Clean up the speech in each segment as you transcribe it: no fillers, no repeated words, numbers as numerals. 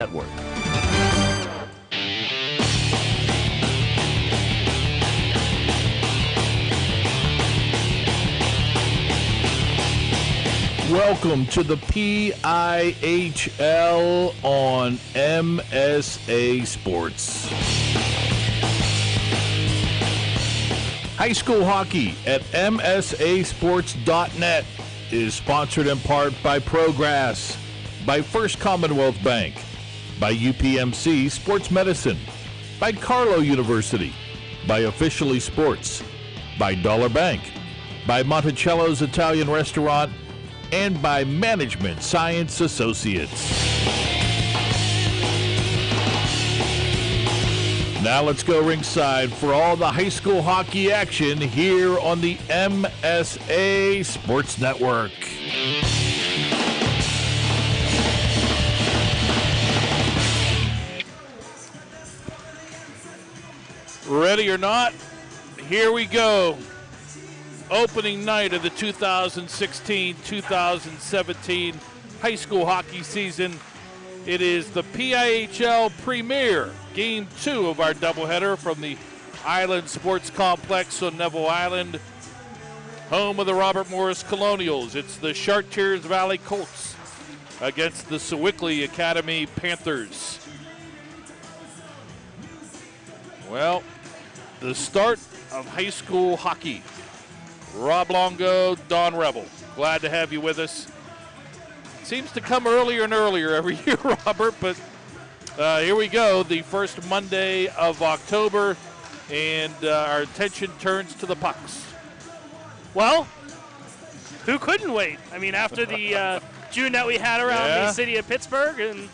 Network. Welcome to the PIHL on MSA Sports. High school hockey at MSAsports.net is sponsored in part by Progress, by First Commonwealth Bank, by UPMC Sports Medicine, by Carlow University, by Officially Sports, by Dollar Bank, by Monticello's Italian Restaurant, and by Management Science Associates. Now let's go ringside for all the high school hockey action here on the MSA Sports Network. Ready or not, here we go. Opening night of the 2016-2017 high school hockey season. It is the PIHL Premier, Game 2 of our doubleheader from the Island Sports Complex on Neville Island, home of the Robert Morris Colonials. It's the Chartiers Valley Colts against the Sewickley Academy Panthers. Well, the start of high school hockey. Rob Longo, Don Rebel, glad to have you with us. Seems to come earlier and earlier every year, Robert, but here we go, the first Monday of October, and our attention turns to the pucks. Well, who couldn't wait? I mean, after the June that we had around the city of Pittsburgh and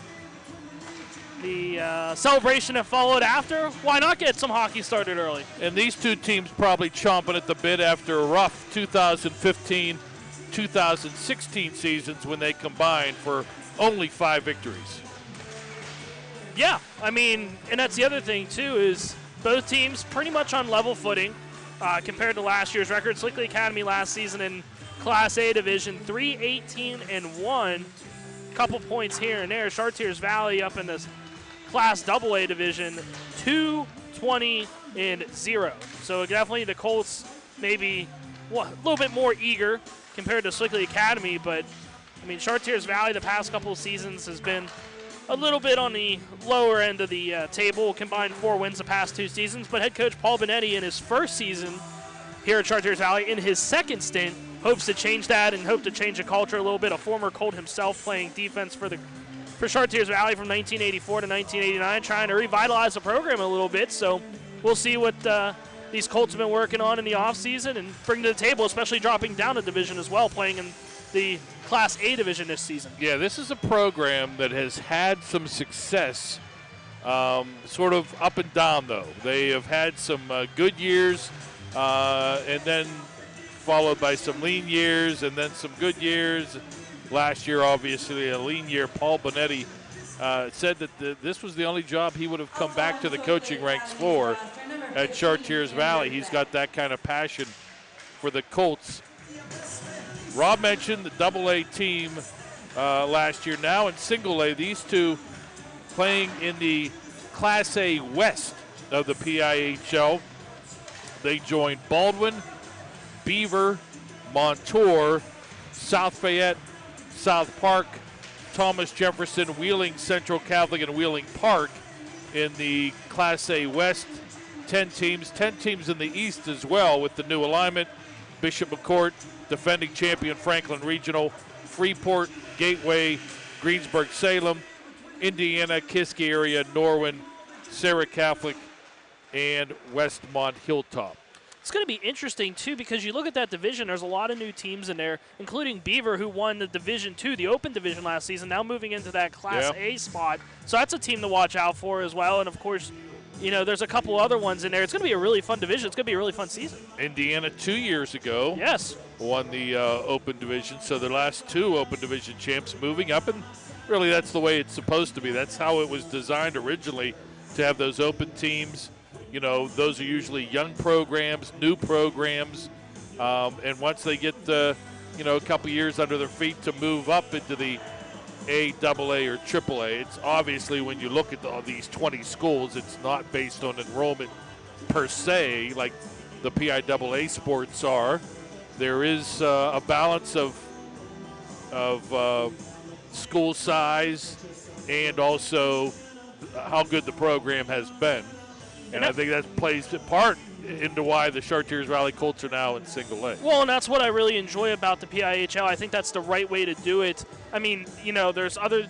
the celebration that followed after, why not get some hockey started early? And these two teams probably chomping at the bit after a rough 2015-2016 seasons when they combined for only 5 victories. Yeah, I mean, and that's the other thing, too, is both teams pretty much on level footing compared to last year's record. Sewickley Academy last season in Class A division, 3-18-1, couple points here and there. Chartiers Valley up in this Class AA division, 2-20-0. So definitely the Colts maybe a little bit more eager compared to Sewickley Academy, but I mean Chartiers Valley the past couple of seasons has been a little bit on the lower end of the table, combined 4 wins the past 2 seasons, but head coach Paul Benetti in his first season here at Chartiers Valley, in his second stint, hopes to change that and hope to change the culture a little bit. A former Colt himself playing defense for Chartiers Valley from 1984 to 1989, trying to revitalize the program a little bit. So we'll see what these Colts have been working on in the offseason and bring to the table, especially dropping down a division as well, playing in the Class A division this season. Yeah, this is a program that has had some success, sort of up and down, though. They have had some good years and then followed by some lean years and then some good years. Last year, obviously, a lean year. Paul Benetti said that this was the only job he would have come back to the coaching ranks for at Chartiers Valley. He's got that kind of passion for the Colts. Rob mentioned the AA team last year. Now in single A, these two playing in the Class A West of the PIHL. They joined Baldwin, Beaver, Montour, South Fayette, South Park, Thomas Jefferson, Wheeling Central Catholic, and Wheeling Park in the Class A West. 10 teams in the East as well with the new alignment. Bishop McCourt, defending champion Franklin Regional, Freeport, Gateway, Greensburg, Salem, Indiana, Kiski area, Norwin, Sarah Catholic, and Westmont Hilltop. It's going to be interesting, too, because you look at that division, there's a lot of new teams in there, including Beaver, who won the Division II, the Open Division last season, now moving into that Class A spot. So that's a team to watch out for as well. And, of course, you know, there's a couple other ones in there. It's going to be a really fun division. It's going to be a really fun season. Indiana 2 years ago won the Open Division. So the last 2 Open Division champs moving up, and really that's the way it's supposed to be. That's how it was designed originally, to have those open teams. You know, those are usually young programs, new programs, and once they get, a couple years under their feet to move up into the A, AA, or AAA. It's obviously when you look at these 20 schools, it's not based on enrollment per se, like the PIAA sports are. There is a balance of school size and also how good the program has been. And I think that plays a part into why the Chartiers Valley Colts are now in single A. Well, and that's what I really enjoy about the PIHL. I think that's the right way to do it. I mean, you know, there's other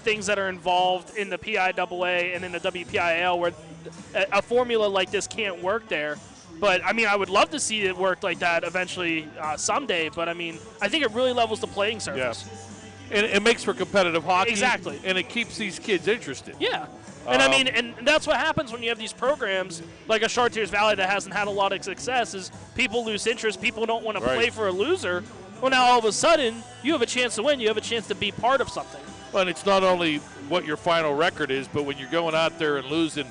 things that are involved in the PIAA and in the WPIAL where a formula like this can't work there. But, I mean, I would love to see it work like that eventually someday. But, I mean, I think it really levels the playing surface. Yeah. And it makes for competitive hockey. Exactly. And it keeps these kids interested. Yeah. And I mean, and that's what happens when you have these programs like a Chartiers Valley that hasn't had a lot of success is people lose interest. People don't want to play for a loser. Well, now all of a sudden, you have a chance to win. You have a chance to be part of something. Well, and it's not only what your final record is, but when you're going out there and losing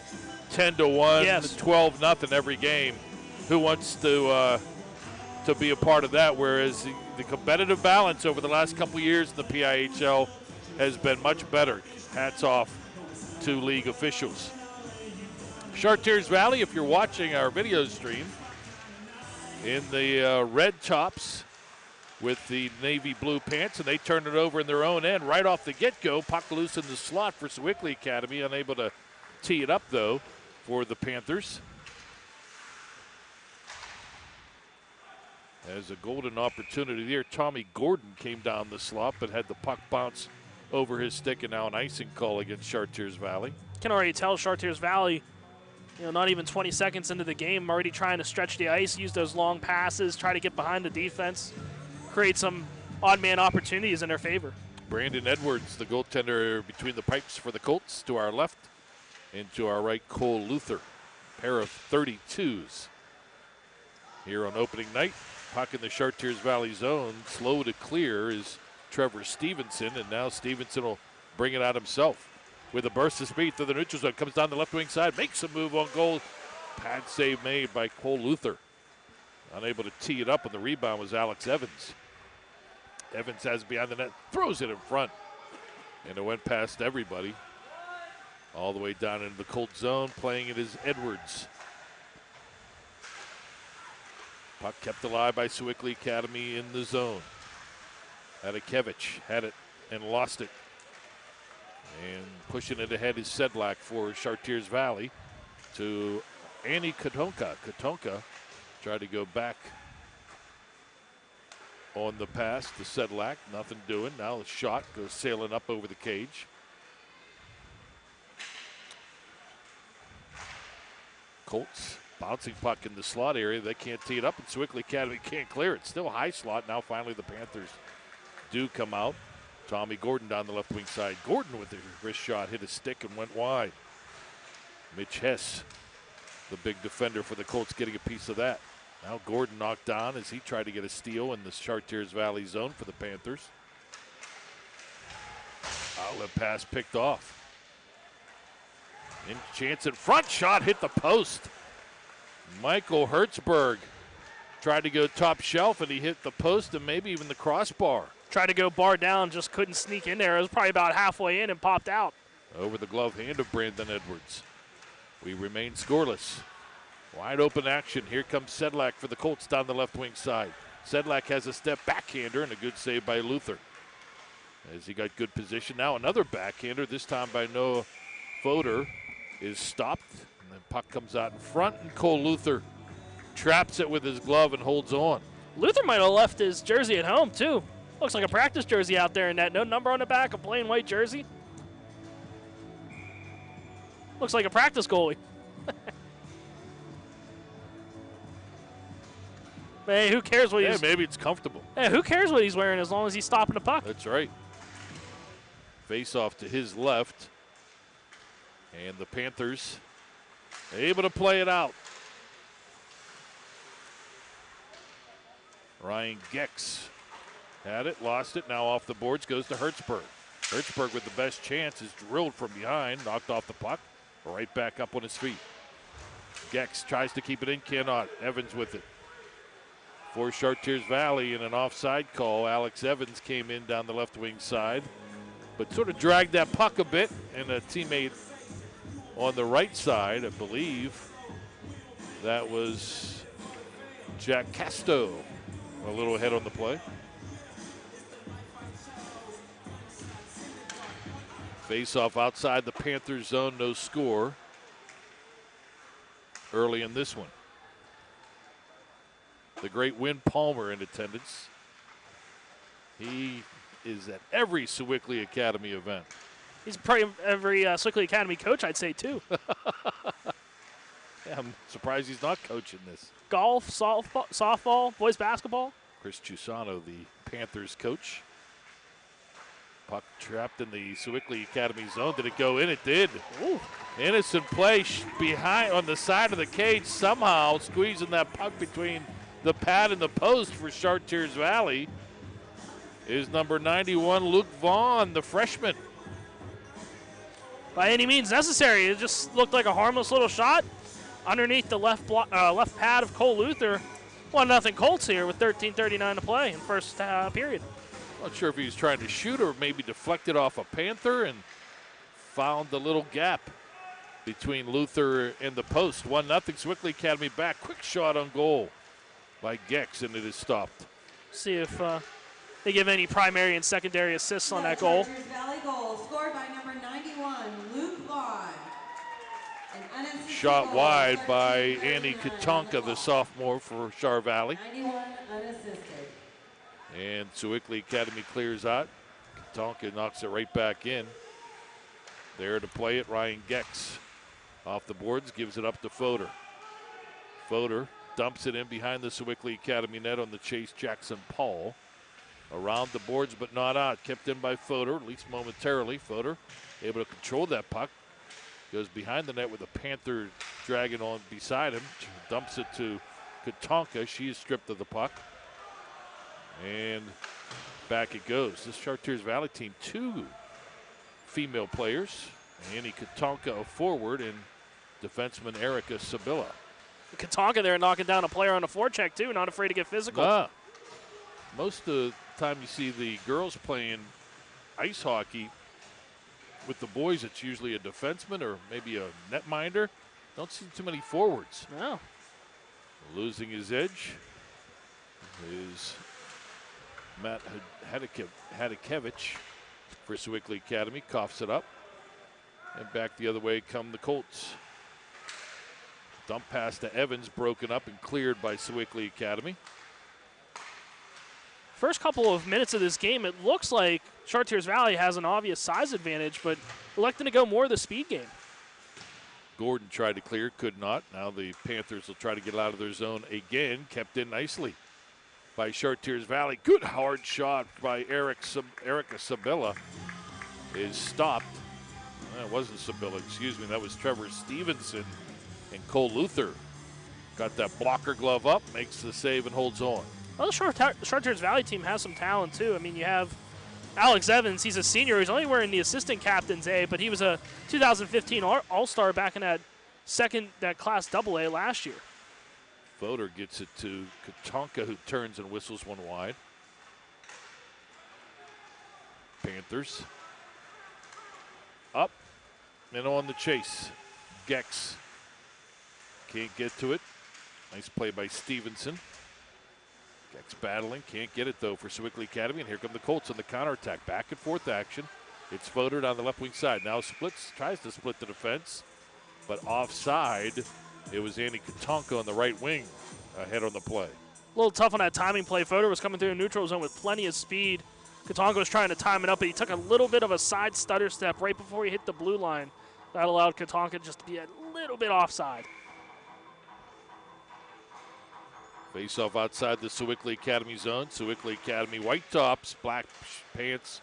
10-1, 12-0 every game, who wants to be a part of that? Whereas the competitive balance over the last couple years in the PIHL has been much better. Hats off to league officials. Chartiers Valley, if you're watching our video stream, in the red tops with the navy blue pants, and they turn it over in their own end right off the get-go. Puck loose in the slot for Sewickley Academy, unable to tee it up, though, for the Panthers. As a golden opportunity there, Tommy Gordon came down the slot but had the puck bounce over his stick, and now an icing call against Chartiers Valley. Can already tell Chartiers Valley, you know, not even 20 seconds into the game, already trying to stretch the ice, use those long passes, try to get behind the defense, create some odd man opportunities in their favor. Brandon Edwards, the goaltender between the pipes for the Colts, to our left, and to our right, Cole Luther. Pair of 32s here on opening night. Puck in the Chartiers Valley zone, slow to clear is Trevor Stevenson, and now Stevenson will bring it out himself with a burst of speed through the neutral zone. Comes down the left wing side, makes a move on goal. Pad save made by Cole Luther. Unable to tee it up, and the rebound was Alex Evans. Evans has it behind the net, throws it in front, and it went past everybody. All the way down into the Colt zone, playing it is Edwards. Puck kept alive by Sewickley Academy in the zone. Adakevich had it and lost it. And pushing it ahead is Sedlak for Chartiers Valley to Annie Katonka. Katonka tried to go back on the pass to Sedlak. Nothing doing. Now the shot goes sailing up over the cage. Colts bouncing puck in the slot area. They can't tee it up, and Sewickley Academy can't clear it. Still high slot. Now finally the Panthers do come out. Tommy Gordon down the left wing side. Gordon with the wrist shot hit his stick and went wide. Mitch Hess, the big defender for the Colts, getting a piece of that. Now Gordon knocked down as he tried to get a steal in the Chartiers Valley zone for the Panthers. Outlet pass picked off. In chance in front, shot hit the post. Michael Hertzberg tried to go top shelf, and he hit the post and maybe even the crossbar. Tried to go bar down, just couldn't sneak in there. It was probably about halfway in and popped out. Over the glove hand of Brandon Edwards. We remain scoreless. Wide open action. Here comes Sedlak for the Colts down the left wing side. Sedlak has a step backhander and a good save by Luther. As he got good position. Now another backhander, this time by Noah Fodor, is stopped. And then puck comes out in front, and Cole Luther traps it with his glove and holds on. Luther might have left his jersey at home, too. Looks like a practice jersey out there in that. No number on the back, a plain white jersey. Looks like a practice goalie. Hey, who cares what he's... maybe it's comfortable. Hey, who cares what he's wearing as long as he's stopping the puck? That's right. Face off to his left. And the Panthers able to play it out. Ryan Gex had it, lost it, now off the boards, goes to Hertzberg. Hertzberg with the best chance is drilled from behind, knocked off the puck, right back up on his feet. Gex tries to keep it in, cannot. Evans with it. For Chartiers Valley in an offside call, Alex Evans came in down the left wing side. but sort of dragged that puck a bit, and a teammate on the right side, I believe, that was Jack Casto, a little ahead on the play. Face-off outside the Panthers zone, no score early in this one. The great Win Palmer in attendance. He is at every Sewickley Academy event. He's probably every Sewickley Academy coach, I'd say, too. Yeah, I'm surprised he's not coaching this. Golf, softball, boys basketball. Chris Chusano, the Panthers coach. Puck trapped in the Sewickley Academy zone. Did it go in? It did. Ooh. Innocent play behind on the side of the cage, somehow squeezing that puck between the pad and the post for Chartiers Valley is number 91, Luke Vaughn, the freshman. By any means necessary. It just looked like a harmless little shot underneath the left pad of Cole Luther. 1-0 Colts here with 13:39 to play in first period. Not sure if he was trying to shoot or maybe deflected off a Panther and found the little gap between Luther and the post. 1-0 Sewickley Academy back. Quick shot on goal by Gex, and it is stopped. See if they give any primary and secondary assists on that goal. Chartiers Valley goal scored by number 91, Luke Vaughn. Shot wide by Andy Katonka, the sophomore for Char Valley. 91 unassisted. And Sewickley Academy clears out. Katonka knocks it right back in. There to play it, Ryan Gex off the boards, gives it up to Fodor. Fodor dumps it in behind the Sewickley Academy net on the chase, Jackson Paul. Around the boards but not out. Kept in by Fodor, at least momentarily. Fodor able to control that puck. Goes behind the net with a Panther dragging on beside him. Dumps it to Katonka. She is stripped of the puck. And back it goes. This Chartiers Valley team, 2 female players. Annie Katonka, a forward, and defenseman Erica Sabilla. Katonka there knocking down a player on a forecheck, too. Not afraid to get physical. Most of the time you see the girls playing ice hockey, with the boys it's usually a defenseman or maybe a netminder. Don't see too many forwards. No. Losing his edge is Matt Hadikevich for Sewickley Academy. Coughs it up. And back the other way come the Colts. Dump pass to Evans, broken up and cleared by Sewickley Academy. First couple of minutes of this game, it looks like Chartiers Valley has an obvious size advantage, but electing to go more of the speed game. Gordon tried to clear, could not. Now the Panthers will try to get out of their zone again. Kept in nicely by Chartiers Valley. Good hard shot by Erica Sabilla is stopped. That wasn't Sabilla, excuse me. That was Trevor Stevenson, and Cole Luther got that blocker glove up, makes the save and holds on. Well, the Chartiers Valley team has some talent, too. I mean, you have Alex Evans. He's a senior. He's only wearing the assistant captain's A, but he was a 2015 All-Star back in that Class AA last year. Fodor gets it to Katonka, who turns and whistles one wide. Panthers up and on the chase. Gex can't get to it. Nice play by Stevenson. Gex battling, can't get it though for Sewickley Academy, and here come the Colts on the counterattack. Back and forth action. It's Fodor down the left wing side. Now splits, tries to split the defense, but offside. It was Andy Katonka on the right wing ahead on the play. A little tough on that timing play. Fodor was coming through a neutral zone with plenty of speed. Katonka was trying to time it up, but he took a little bit of a side stutter step right before he hit the blue line. That allowed Katonka just to be a little bit offside. Face off outside the Sewickley Academy zone. Sewickley Academy white tops, black pants,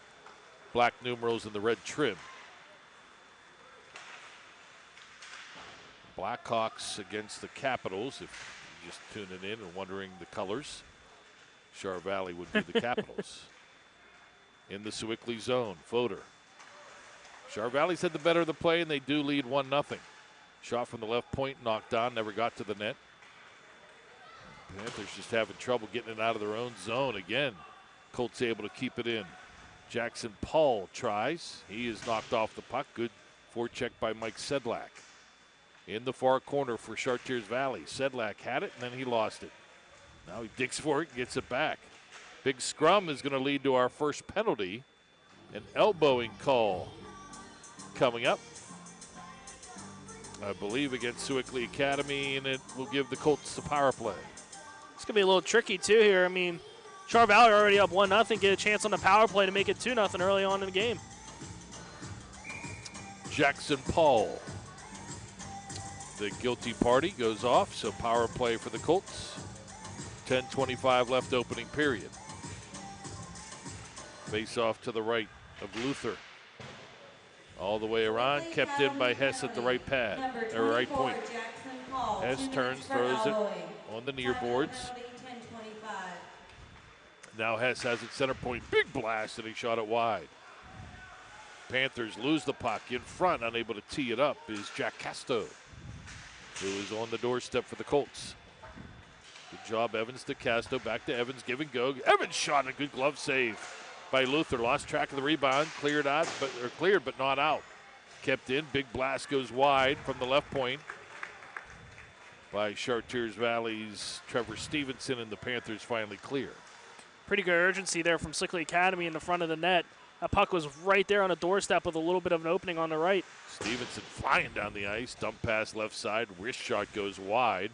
black numerals, and the red trim. Blackhawks against the Capitals. If you're just tuning in and wondering the colors, Char Valley would be the Capitals. In the Sewickley zone, Fodor. Char Valley's had the better of the play, and they do lead 1-0. Shot from the left point, knocked down, never got to the net. Panthers just having trouble getting it out of their own zone again. Colts able to keep it in. Jackson Paul tries. He is knocked off the puck. Good forecheck by Mike Sedlak. In the far corner for Chartiers Valley. Sedlak had it, and then he lost it. Now he digs for it and gets it back. Big scrum is going to lead to our first penalty. An elbowing call coming up, I believe, against Sewickley Academy, and it will give the Colts the power play. It's going to be a little tricky, too, here. I mean, Char Valley already up 1-0, get a chance on the power play to make it 2-0 early on in the game. Jackson Paul. The guilty party goes off, so power play for the Colts. 10:25 left opening period. Face off to the right of Luther. All the way around, kept in by Hess at the right pad, or right point. Hess turns, throws it on the near boards. Now Hess has it center point, big blast, and he shot it wide. Panthers lose the puck in front, unable to tee it up is Jack Casto, who is on the doorstep for the Colts. Good job, Evans to Casto, back to Evans, give and go. Evans shot a good glove save by Luther. Lost track of the rebound, cleared but not out. Kept in, big blast goes wide from the left point by Chartiers Valley's Trevor Stevenson, and the Panthers finally clear. Pretty good urgency there from Sewickley Academy in the front of the net. That puck was right there on the doorstep with a little bit of an opening on the right. Stevenson flying down the ice, dump pass left side, wrist shot goes wide.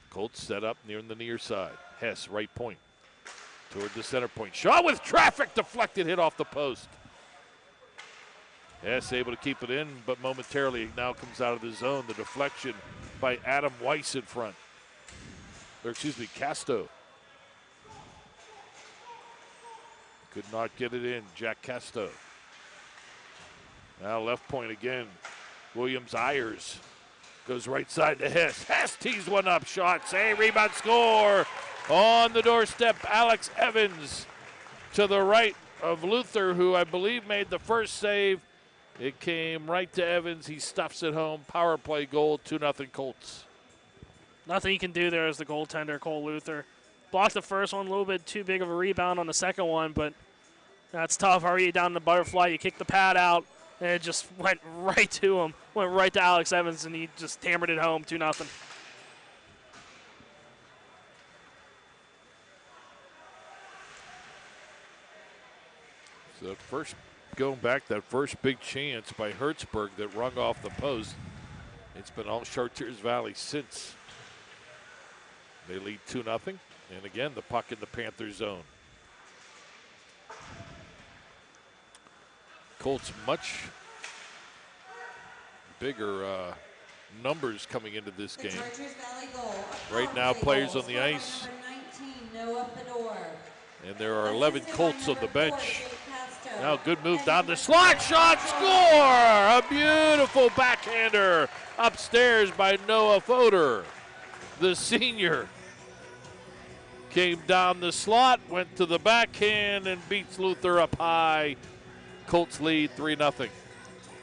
Colts set up near the near side. Hess, right point. Toward the center point. Shot with traffic, deflected, hit off the post. Hess able to keep it in, but momentarily now comes out of the zone. The deflection by Adam Weiss in front. Or excuse me, Casto. Could not get it in, Jack Casto. Now left point again. Williams Ayers. Goes right side to Hess. Hess tees one up. Shot, save, rebound, score. On the doorstep, Alex Evans to the right of Luther, who I believe made the first save. It came right to Evans. He stuffs it home. Power play goal, 2-0 Colts. Nothing he can do there as the goaltender, Cole Luther. Blocked the first one, a little bit too big of a rebound on the second one, but that's tough. Hurry down the butterfly. You kick the pad out. And it just went right to him, went right to Alex Evans, and he just hammered it home, 2-0. So first, going back, that first big chance by Hertzberg that rung off the post. It's been all Chartiers Valley since. They lead 2-0, and again, the puck in the Panther zone. Colts much bigger numbers coming into this game. Right now, players on the ice. And there are 11 Colts on the bench. Now good move down the slot, shot, score! A beautiful backhander upstairs by Noah Fodor. The senior came down the slot, went to the backhand, and beats Luther up high. Colts lead 3-0.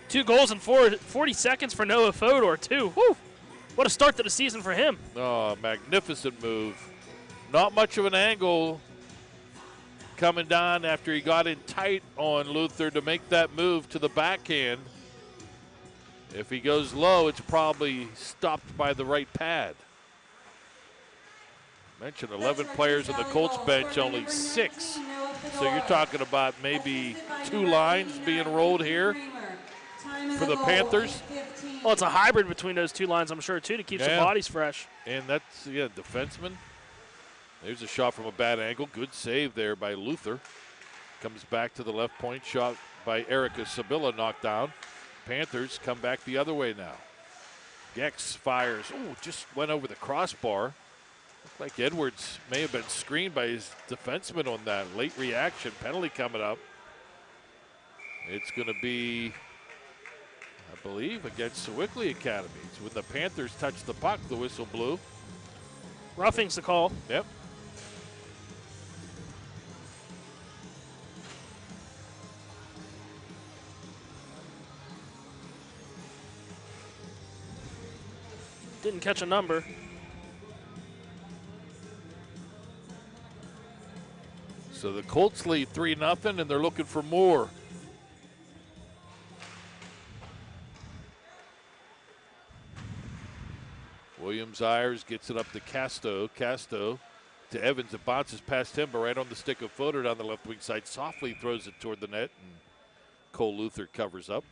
2 goals in 40 seconds for Noah Fodor, too. Woo! What a start to the season for him. Oh, magnificent move. Not much of an angle coming down after he got in tight on Luther to make that move to the backhand. If he goes low, it's probably stopped by the right pad. Mentioned 11 players on the Colts bench, only 6. So you're talking about maybe 2 lines being rolled here for the Panthers. Well, it's a hybrid between those 2 lines, I'm sure, too, to keep some bodies fresh. And that's, defenseman. There's a shot from a bad angle. Good save there by Luther. Comes back to the left point. Shot by Erica Sabilla, knocked down. Panthers come back the other way now. Gex fires. Oh, just went over the crossbar. Looked like Edwards may have been screened by his defenseman on that. Late reaction. Penalty coming up. It's going to be, I believe, against Sewickley Academy. So when the Panthers touched the puck, the whistle blew. Roughing's the call. Yep. Didn't catch a number. So the Colts lead 3-0, and they're looking for more. Williams-Ayers gets it up to Casto. Casto to Evans. It bounces past him, but right on the stick of Fodor down the left wing side. Softly throws it toward the net, and Cole Luther covers up.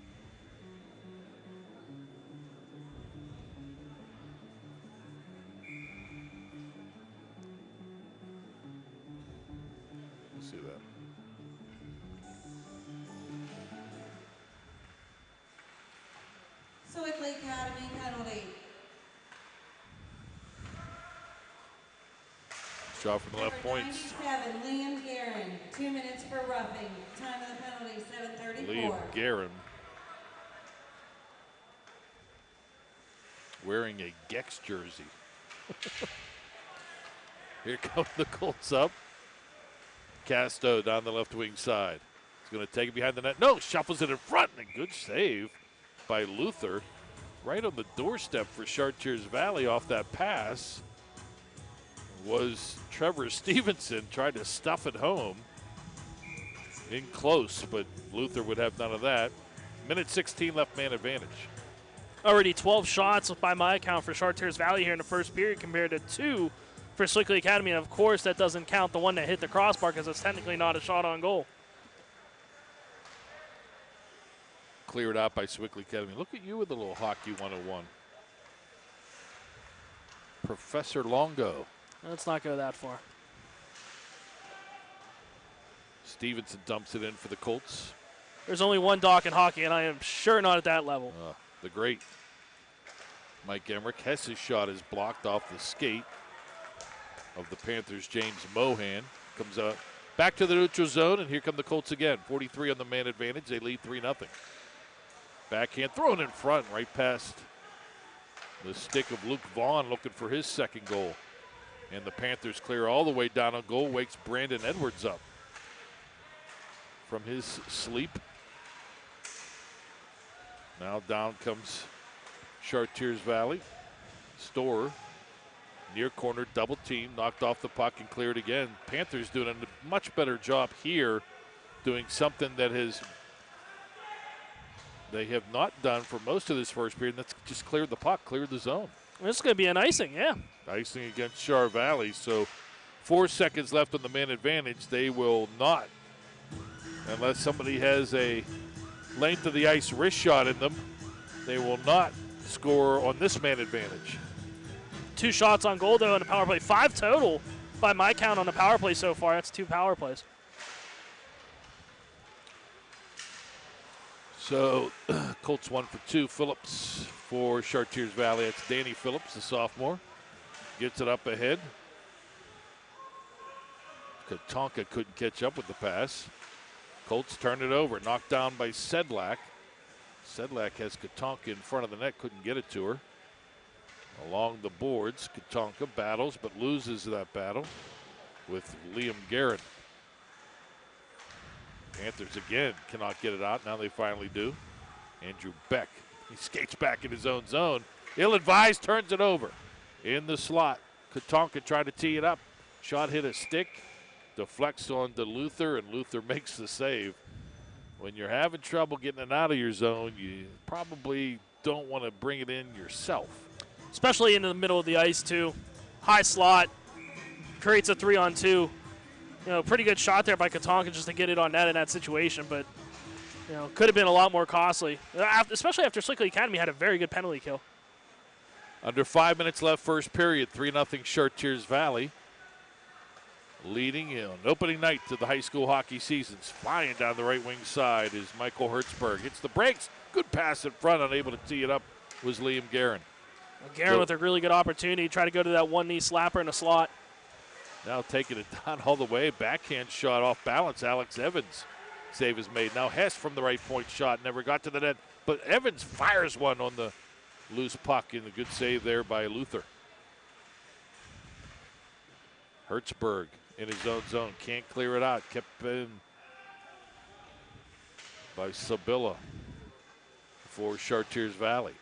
Let's see that. Sewickley Academy penalty. Shot from the left point. 97, Liam Guerin, 2 minutes for roughing. Time of the penalty, 7:34. Liam Guerin wearing a Gex jersey. Here come the Colts up. Casto down the left wing side. He's going to take it behind the net. No, shuffles it in front, and a good save by Luther. Right on the doorstep for Chartiers Valley off that pass was Trevor Stevenson. Tried to stuff it home. In close, but Luther would have none of that. Minute 16 left, man advantage. Already 12 shots by my account for Chartiers Valley here in the first period compared to 2 for Sewickley Academy. And, of course, that doesn't count the one that hit the crossbar because it's technically not a shot on goal. Cleared out by Sewickley Academy. Look at you with a little hockey 101. Professor Longo. Let's not go that far. Stevenson dumps it in for the Colts. There's only one dock in hockey, and I am sure not at that level. The great Mike Emmerich. Hess's shot is blocked off the skate of the Panthers' James Mohan. Comes out back to the neutral zone, and here come the Colts again. 43 on the man advantage. They lead 3-0. Backhand thrown in front, right past the stick of Luke Vaughn, looking for his second goal. And the Panthers clear all the way down on goal. Wakes Brandon Edwards up from his sleep. Now down comes Chartiers Valley. Storer, near corner, double team, knocked off the puck and cleared again. Panthers doing a much better job here, doing something that they have not done for most of this first period. That's just cleared the puck, cleared the zone. This is going to be an icing, yeah. Icing against Char Valley. So 4 seconds left on the man advantage. They will not, unless somebody has a length of the ice wrist shot in them, they will not score on this man advantage. 2 shots on goal, though, on the power play. 5 total by my count on the power play so far. That's 2 power plays. So Colts 1 for 2. Phillips for Chartiers Valley. That's Danny Phillips, the sophomore. Gets it up ahead. Katonka couldn't catch up with the pass. Colts turn it over. Knocked down by Sedlak. Sedlak has Katonka in front of the net. Couldn't get it to her. Along the boards, Katonka battles but loses that battle with Liam Guerin. Panthers again cannot get it out. Now they finally do. Andrew Beck. He skates back in his own zone. Ill-advised, turns it over. In the slot. Katonka tried to tee it up. Shot hit a stick. Deflects on to Luther, and Luther makes the save. When you're having trouble getting it out of your zone, you probably don't want to bring it in yourself. Especially into the middle of the ice, too. High slot. Creates a 3-on-2. Pretty good shot there by Katonka just to get it on net in that situation, but, could have been a lot more costly, especially after Sewickley Academy had a very good penalty kill. Under 5 minutes left, first period, 3-0 Chartiers Valley. Leading on opening night to the high school hockey seasons. Flying down the right wing side is Michael Hertzberg. Hits the brakes. Good pass in front. Unable to tee it up was Liam Guerin. Guerin with a really good opportunity. Try to go to that one-knee slapper in the slot. Now taking it down all the way. Backhand shot off balance. Alex Evans save is made. Now Hess from the right point shot. Never got to the net. But Evans fires one on the loose puck. And a good save there by Luther. Hertzberg in his own zone. Can't clear it out. Kept in by Sabilla for Chartiers Valley.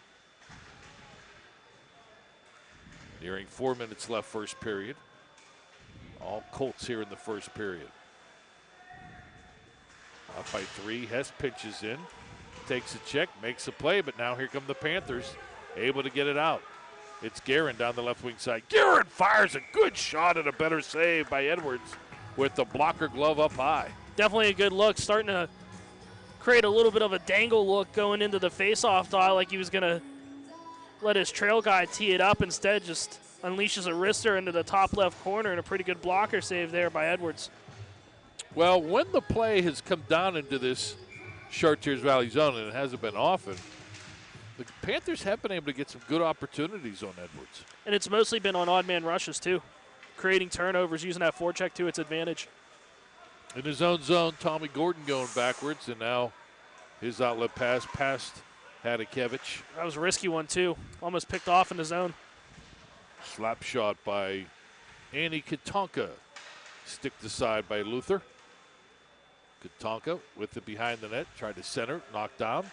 Nearing 4 minutes left first period. All Colts here in the first period. Up by 3. Hess pitches in, takes a check, makes a play, but now here come the Panthers, able to get it out. It's Guerin down the left wing side. Guerin fires a good shot and a better save by Edwards with the blocker glove up high. Definitely a good look, starting to create a little bit of a dangle look going into the faceoff dot, like he was going to let his trail guy tee it up. Instead, just unleashes a wrister into the top left corner, and a pretty good blocker save there by Edwards. Well, when the play has come down into this Chartiers Valley zone, and it hasn't been often, the Panthers have been able to get some good opportunities on Edwards. And it's mostly been on odd man rushes, too, creating turnovers, using that forecheck to its advantage. In his own zone, Tommy Gordon going backwards, and now his outlet pass past Hadikevich. That was a risky one, too. Almost picked off in the zone. Slap shot by Annie Katonka. Sticked aside by Luther. Katonka with it behind the net. Tried to center, knocked down.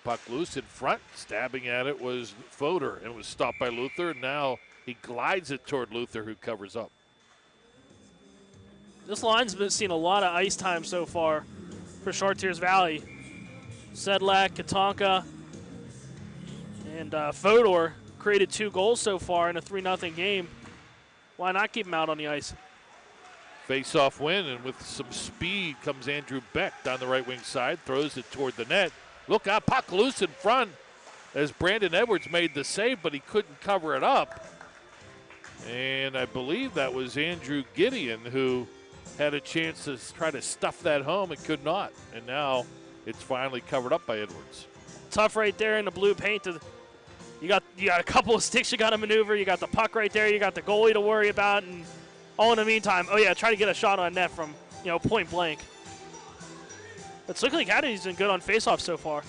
Puck loose in front. Stabbing at it was Fodor, and it was stopped by Luther. And now he glides it toward Luther, who covers up. This line's been seeing a lot of ice time so far for Chartiers Valley. Sedlak, Katonka, and Fodor created 2 goals so far in a 3-0 game. Why not keep him out on the ice? Face-off win, and with some speed comes Andrew Beck down the right wing side, throws it toward the net. Look out, puck loose in front as Brandon Edwards made the save, but he couldn't cover it up. And I believe that was Andrew Gideon who had a chance to try to stuff that home and could not. And now it's finally covered up by Edwards. Tough right there in the blue paint. You got a couple of sticks you got to maneuver. You got the puck right there. You got the goalie to worry about. And all in the meantime, try to get a shot on net from, point blank. But Sewickley Academy's been good on faceoff so far.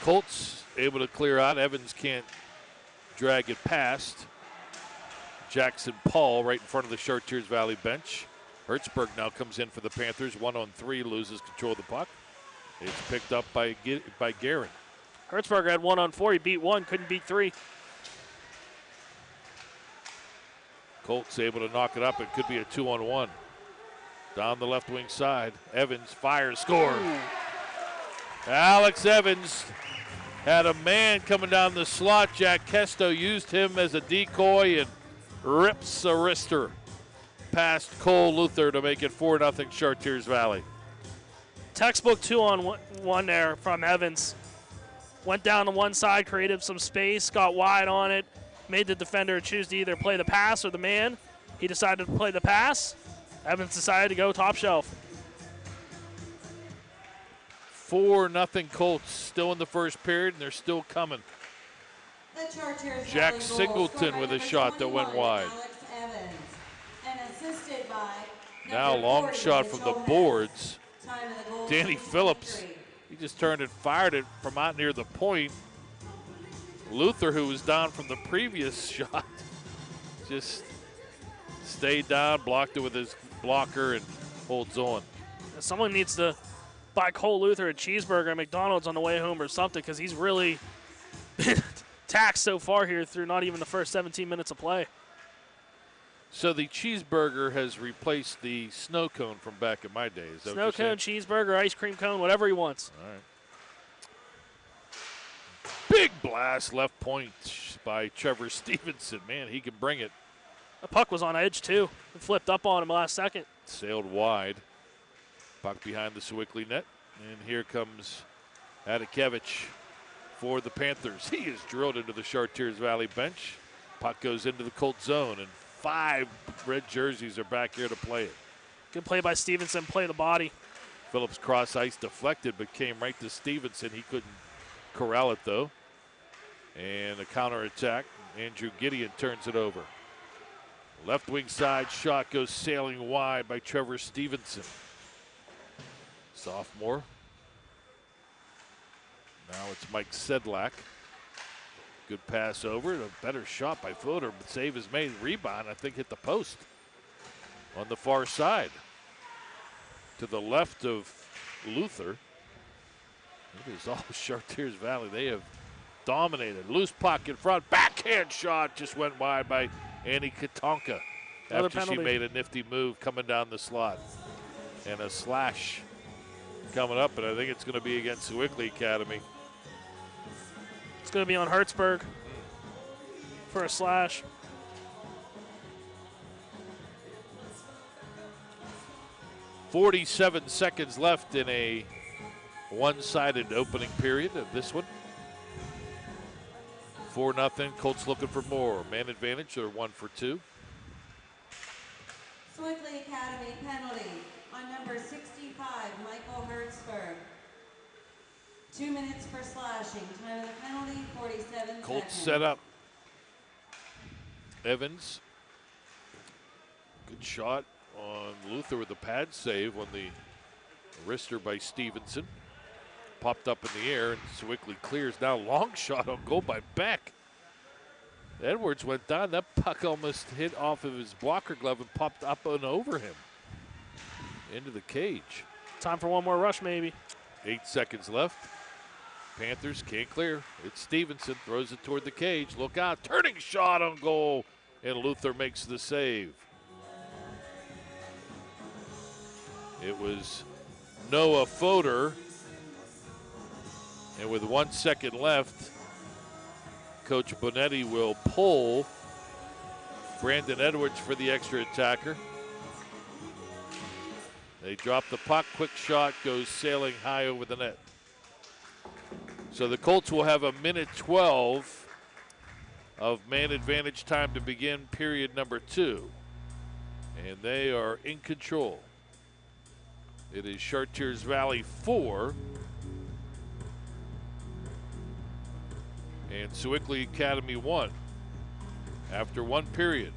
Colts able to clear out. Evans can't drag it past. Jackson Paul right in front of the Chartiers Valley bench. Hertzberg now comes in for the Panthers. 1-on-3, loses control of the puck. It's picked up by Guerin. Hertzberger had 1-on-4. He beat 1, couldn't beat 3. Colts able to knock it up. It could be a 2-on-1. Down the left wing side. Evans fires, scores. Alex Evans had a man coming down the slot. Jack Kesto used him as a decoy and rips a wrister past Cole Luther to make it 4-0 Chartiers Valley. Textbook 2-on-1 there from Evans. Went down to one side, created some space, got wide on it, made the defender choose to either play the pass or the man. He decided to play the pass. Evans decided to go top shelf. 4-0 Colts, still in the first period, and they're still coming. Jack Singleton with a shot that went wide. Now long shot from the boards. Danny Phillips, he just turned and fired it from out near the point. Luther, who was down from the previous shot, just stayed down, blocked it with his blocker, and holds on. Someone needs to buy Cole Luther a cheeseburger at McDonald's on the way home or something, because he's really been taxed so far here through not even the first 17 minutes of play. So the cheeseburger has replaced the snow cone from back in my day. Is that snow cone, cheeseburger, ice cream cone, whatever he wants. All right. Big blast left point by Trevor Stevenson. Man, he can bring it. The puck was on edge, too. It flipped up on him last second. Sailed wide. Puck behind the Sewickley net. And here comes Hadikevich for the Panthers. He is drilled into the Chartiers Valley bench. Puck goes into the Colt zone, and 5 red jerseys are back here to play it. Good play by Stevenson, play the body. Phillips cross ice deflected, but came right to Stevenson. He couldn't corral it, though. And a counterattack. Andrew Gideon turns it over. Left wing side shot goes sailing wide by Trevor Stevenson. Sophomore. Now it's Mike Sedlak. Good pass over. A better shot by Fodor, but save is made. Rebound, I think, hit the post on the far side. To the left of Luther. It is all Chartiers Valley. They have dominated. Loose puck in front. Backhand shot just went wide by Annie Katonka after she made a nifty move coming down the slot. And a slash coming up, and I think it's going to be against Sewickley Academy. It's going to be on Hertzberg for a slash. .47 seconds left in a one-sided opening period of this one. 4-0. Colts looking for more. Man advantage, they're 1 for 2. Sewickley Academy penalty on number 65, Michael Hertzberg. 2 minutes for slashing. Time of the penalty, 47 Colts seconds. set up. Evans. Good shot on Luther with the pad save when the wrister by Stevenson popped up in the air, and Sewickley clears. Now long shot on goal by Beck. Edwards went down. That puck almost hit off of his blocker glove and popped up and over him into the cage. Time for one more rush, maybe. 8 seconds left. Panthers can't clear. It's Stevenson, throws it toward the cage. Look out, turning shot on goal, and Luther makes the save. It was Noah Fodor, and with 1 second left, Coach Bonetti will pull Brandon Edwards for the extra attacker. They drop the puck, quick shot goes sailing high over the net. So the Colts will have a minute 12 of man advantage time to begin period number 2. And they are in control. It is Chartiers Valley 4 and Sewickley Academy 1 after one period.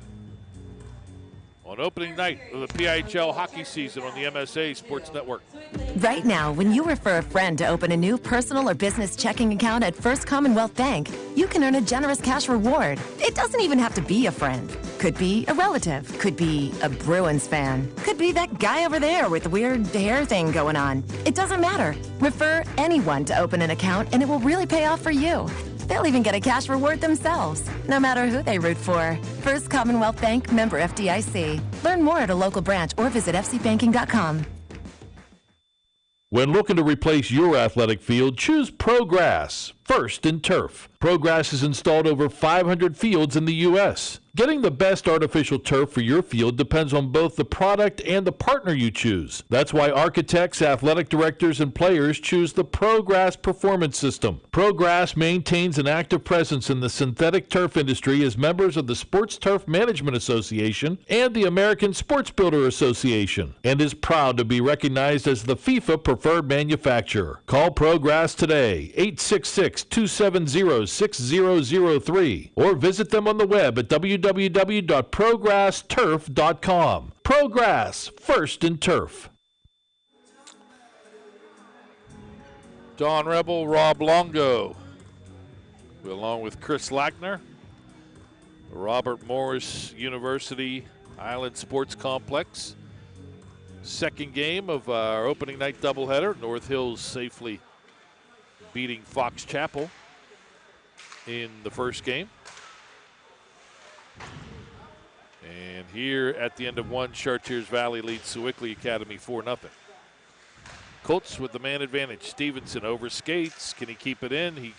On opening night of the PIHL hockey season on the MSA Sports Network. Right now, when you refer a friend to open a new personal or business checking account at First Commonwealth Bank, you can earn a generous cash reward. It doesn't even have to be a friend. Could be a relative. Could be a Bruins fan. Could be that guy over there with the weird hair thing going on. It doesn't matter. Refer anyone to open an account and it will really pay off for you. They'll even get a cash reward themselves, no matter who they root for. First Commonwealth Bank, member FDIC. Learn more at a local branch or visit fcbanking.com. When looking to replace your athletic field, choose ProGrass, first in turf. ProGrass has installed over 500 fields in the U.S. Getting the best artificial turf for your field depends on both the product and the partner you choose. That's why architects, athletic directors, and players choose the ProGrass Performance System. ProGrass maintains an active presence in the synthetic turf industry as members of the Sports Turf Management Association and the American Sports Builder Association, and is proud to be recognized as the FIFA preferred manufacturer. Call ProGrass today, 866-270-6003, or visit them on the web at www.progressturf.com. ProGrass, first in turf. Don Rebel, Rob Longo, along with Chris Lackner, Robert Morris University Island Sports Complex. Second game of our opening night doubleheader. North Hills safely beating Fox Chapel in the first game. And here at the end of one, Chartiers Valley leads Sewickley Academy 4-0. Colts with the man advantage. Stevenson over skates. Can he keep it in? He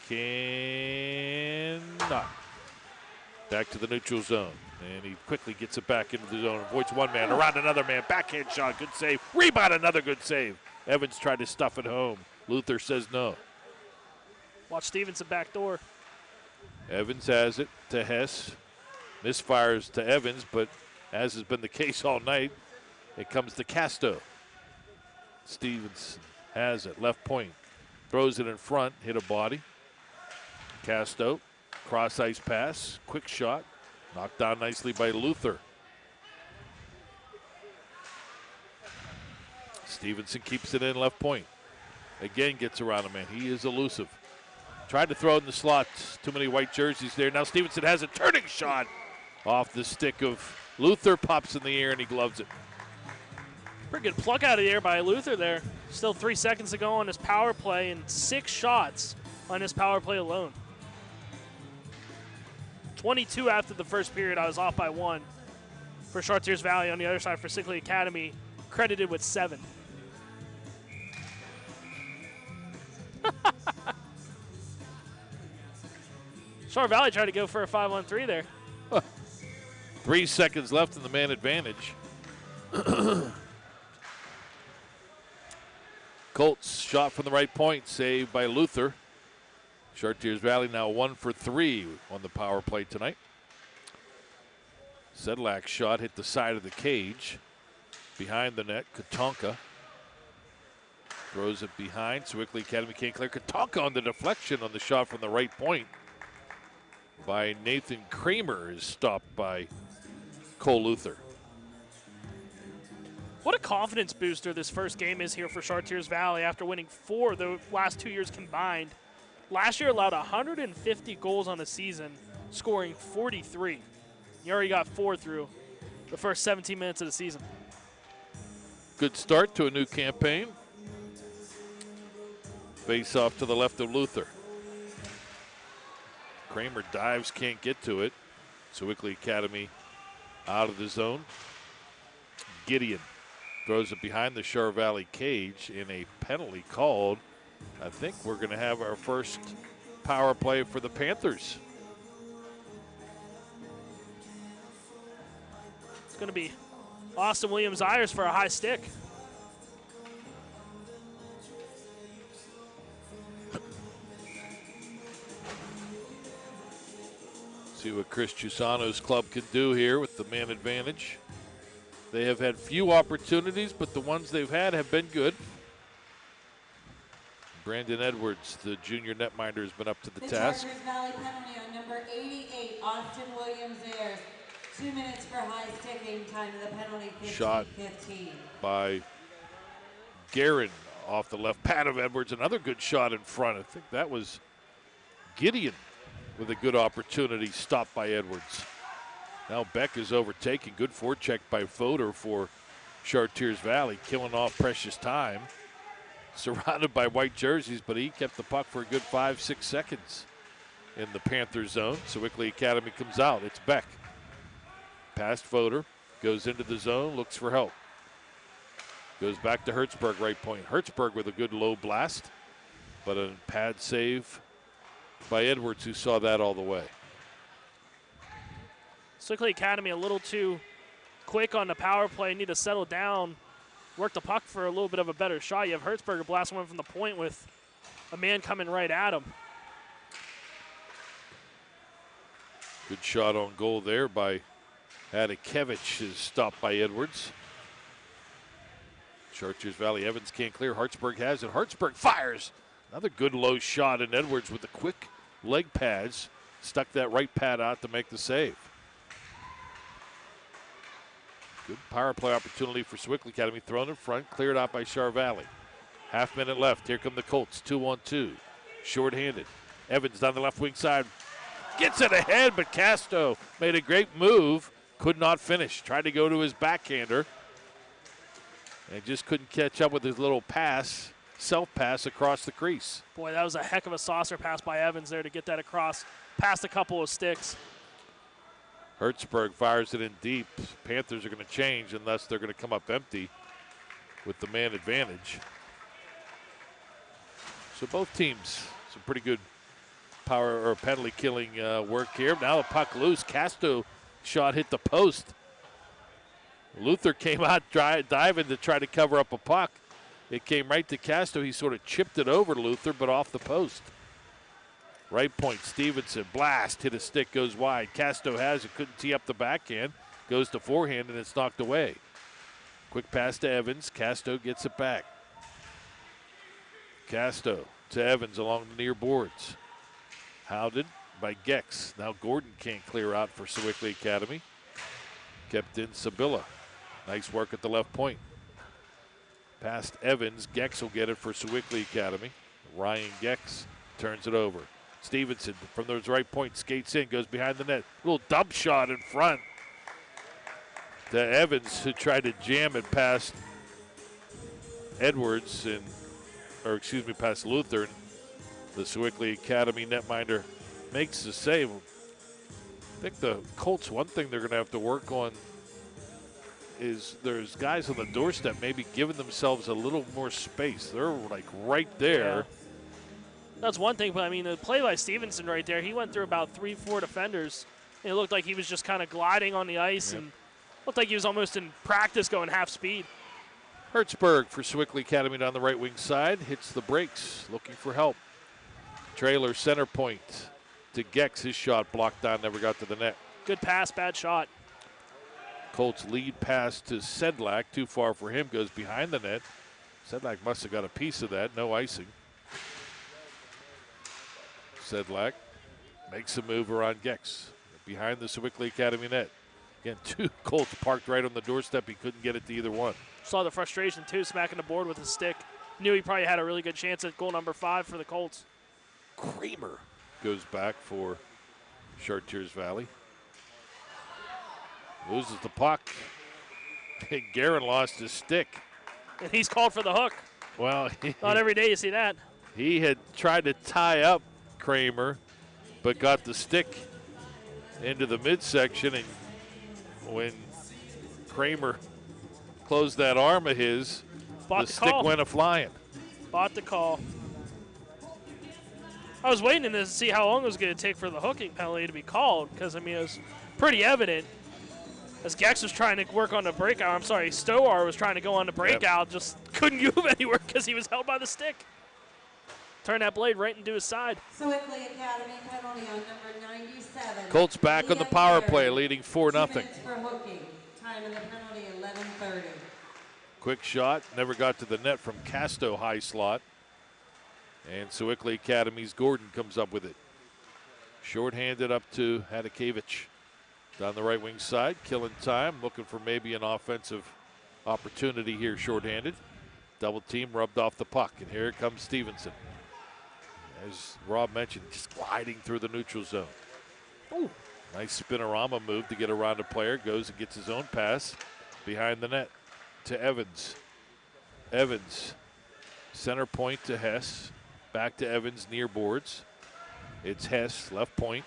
cannot. Back to the neutral zone. And he quickly gets it back into the zone. Avoids one man, around another man. Backhand shot, good save. Rebound, another good save. Evans tried to stuff it home. Luther says no. Watch Stevenson back door. Evans has it to Hess. Misfires to Evans, but as has been the case all night, it comes to Casto. Stevenson has it, left point. Throws it in front, hit a body. Casto, cross ice pass, quick shot. Knocked down nicely by Luther. Stevenson keeps it in left point. Again gets around him, man. He is elusive. Tried to throw it in the slot. Too many white jerseys there. Now Stevenson has a turning shot off the stick of Luther. Pops in the air and he gloves it. Pretty good pluck out of the air by Luther there. Still 3 seconds to go on his power play and 6 shots on his power play alone. 22 after the first period. I was off by 1 for Chartiers Valley. On the other side for Sewickley Academy, credited with 7. Char Valley tried to go for a 5-on-3 there. 3 seconds left in the man advantage. Colts shot from the right point, saved by Luther. Chartiers Valley now 1 for 3 on the power play tonight. Sedlak's shot hit the side of the cage. Behind the net, Katonka throws it behind. Sewickley Academy can't clear. Katonka on the deflection on the shot from the right point by Nathan Kramer is stopped by Cole Luther. What a confidence booster this first game is here for Chartiers Valley after winning 4 the last 2 years combined. Last year allowed 150 goals on the season, scoring 43. You already got 4 through the first 17 minutes of the season. Good start to a new campaign. Face off to the left of Luther. Kramer dives, can't get to it. Sewickley Academy out of the zone. Gideon throws it behind the Char Valley cage in a penalty called. I think we're going to have our first power play for the Panthers. It's going to be Austin Williams-Ayers for a high stick. See what Chris Chusano's club can do here with the man advantage. They have had few opportunities, but the ones they've had have been good. Brandon Edwards, the junior netminder, has been up to the task. Chartiers Valley penalty on number 88, Austin Williams-Ayers. 2 minutes for high sticking. Time of the penalty, 15-15. Shot by Guerin off the left pad of Edwards. Another good shot in front. I think that was Gideon with a good opportunity, stopped by Edwards. Now Beck is overtaken. Good forecheck by Fodor for Chartiers Valley, killing off precious time. Surrounded by white jerseys, but he kept the puck for a good 5-6 seconds in the Panther zone. Sewickley Academy comes out. It's Beck. Past Fodor, goes into the zone, looks for help. Goes back to Hertzberg, right point. Hertzberg with a good low blast, but a pad save by Edwards, who saw that all the way. Sewickley Academy a little too quick on the power play. Need to settle down, work the puck for a little bit of a better shot. You have Hertzberger blast one from the point with a man coming right at him. Good shot on goal there by Adakevich, is stopped by Edwards. Chartiers Valley Evans can't clear. Hartsburg has it. Hartsburg fires. Another good low shot, and Edwards with the quick leg pads stuck that right pad out to make the save. Good power play opportunity for Sewickley Academy. Thrown in front, cleared out by Char Valley. Half minute left. Here come the Colts, 2-on-2. Short-handed. Evans down the left wing side. Gets it ahead, but Casto made a great move. Could not finish. Tried to go to his backhander. And just couldn't catch up with his little pass, self-pass across the crease. Boy, that was a heck of a saucer pass by Evans there to get that across past a couple of sticks. Hertzberg fires it in deep. Panthers are going to change, and thus they're going to come up empty with the man advantage. So both teams, some pretty good power or penalty killing work here. Now the puck loose. Casto shot hit the post. Luther came out diving to try to cover up a puck. It came right to Casto. He sort of chipped it over to Luther, but off the post. Right point, Stevenson, blast, hit a stick, goes wide. Casto has it, couldn't tee up the backhand. Goes to forehand, and it's knocked away. Quick pass to Evans. Casto gets it back. Casto to Evans along the near boards. Hounded by Gex. Now Gordon can't clear out for Sewickley Academy. Kept in Sabilla. Nice work at the left point. Past Evans. Gex will get it for Sewickley Academy. Ryan Gex turns it over. Stevenson from the right point skates in, goes behind the net. Little dump shot in front to Evans, who tried to jam it past Edwards past Luther. The Sewickley Academy netminder makes the save. I think the Colts, one thing they're going to have to work on is there's guys on the doorstep maybe giving themselves a little more space. They're like right there. Yeah. That's one thing, but I mean, the play by Stevenson right there, he went through about 3-4 defenders. And it looked like he was just kind of gliding on the ice and looked like he was almost in practice going half speed. Hertzberg for Sewickley Academy down the right wing side. Hits the brakes, looking for help. Trailer center point to Gex. His shot blocked down, never got to the net. Good pass, bad shot. Colts lead pass to Sedlak. Too far for him, goes behind the net. Sedlak must have got a piece of that, no icing. Sedlak makes a move around Gex. Behind the Sewickley Academy net. Again, 2 Colts parked right on the doorstep. He couldn't get it to either one. Saw the frustration, too, smacking the board with his stick. Knew he probably had a really good chance at goal number 5 for the Colts. Kramer goes back for Chartiers Valley. Loses the puck. And Guerin lost his stick. And he's called for the hook. Well, not every day you see that. He had tried to tie up Kramer, but got the stick into the midsection, and when Kramer closed that arm of his, the stick went a-flying. Bought the call. I was waiting to see how long it was going to take for the hooking penalty to be called, because, I mean, it was pretty evident. As Gex was trying to work on the breakout, I'm sorry, Stowar was trying to go on the breakout, just couldn't move anywhere because he was held by the stick. Turn that blade right into his side. Sewickley Academy penalty on number 97. Colts back on the power play, leading 4-0. 2 minutes for hooking. Time of the penalty, 11:30. Quick shot, never got to the net from Casto, high slot. And Sewickley Academy's Gordon comes up with it. Short-handed up to Hadakevich. Down the right wing side, killing time, looking for maybe an offensive opportunity here short-handed. Double team rubbed off the puck, and here comes Stevenson. As Rob mentioned, just gliding through the neutral zone. Ooh, nice spinorama move to get around a player. Goes and gets his own pass behind the net to Evans. Evans, center point to Hess. Back to Evans near boards. It's Hess, left point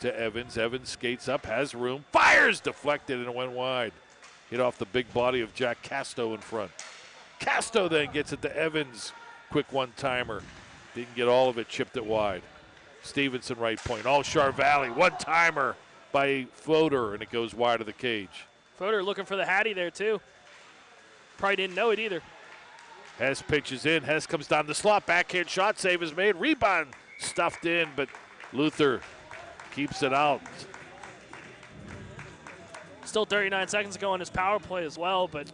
to Evans. Evans skates up, has room, fires, deflected, and it went wide. Hit off the big body of Jack Casto in front. Casto then gets it to Evans. Quick one-timer. Didn't get all of it, chipped it wide. Stevenson right point. All Char Valley. One-timer by Floater, and it goes wide of the cage. Floater looking for the Hattie there, too. Probably didn't know it either. Hess pitches in. Hess comes down the slot. Backhand shot save is made. Rebound stuffed in, but Luther keeps it out. Still 39 seconds to go on his power play as well, but,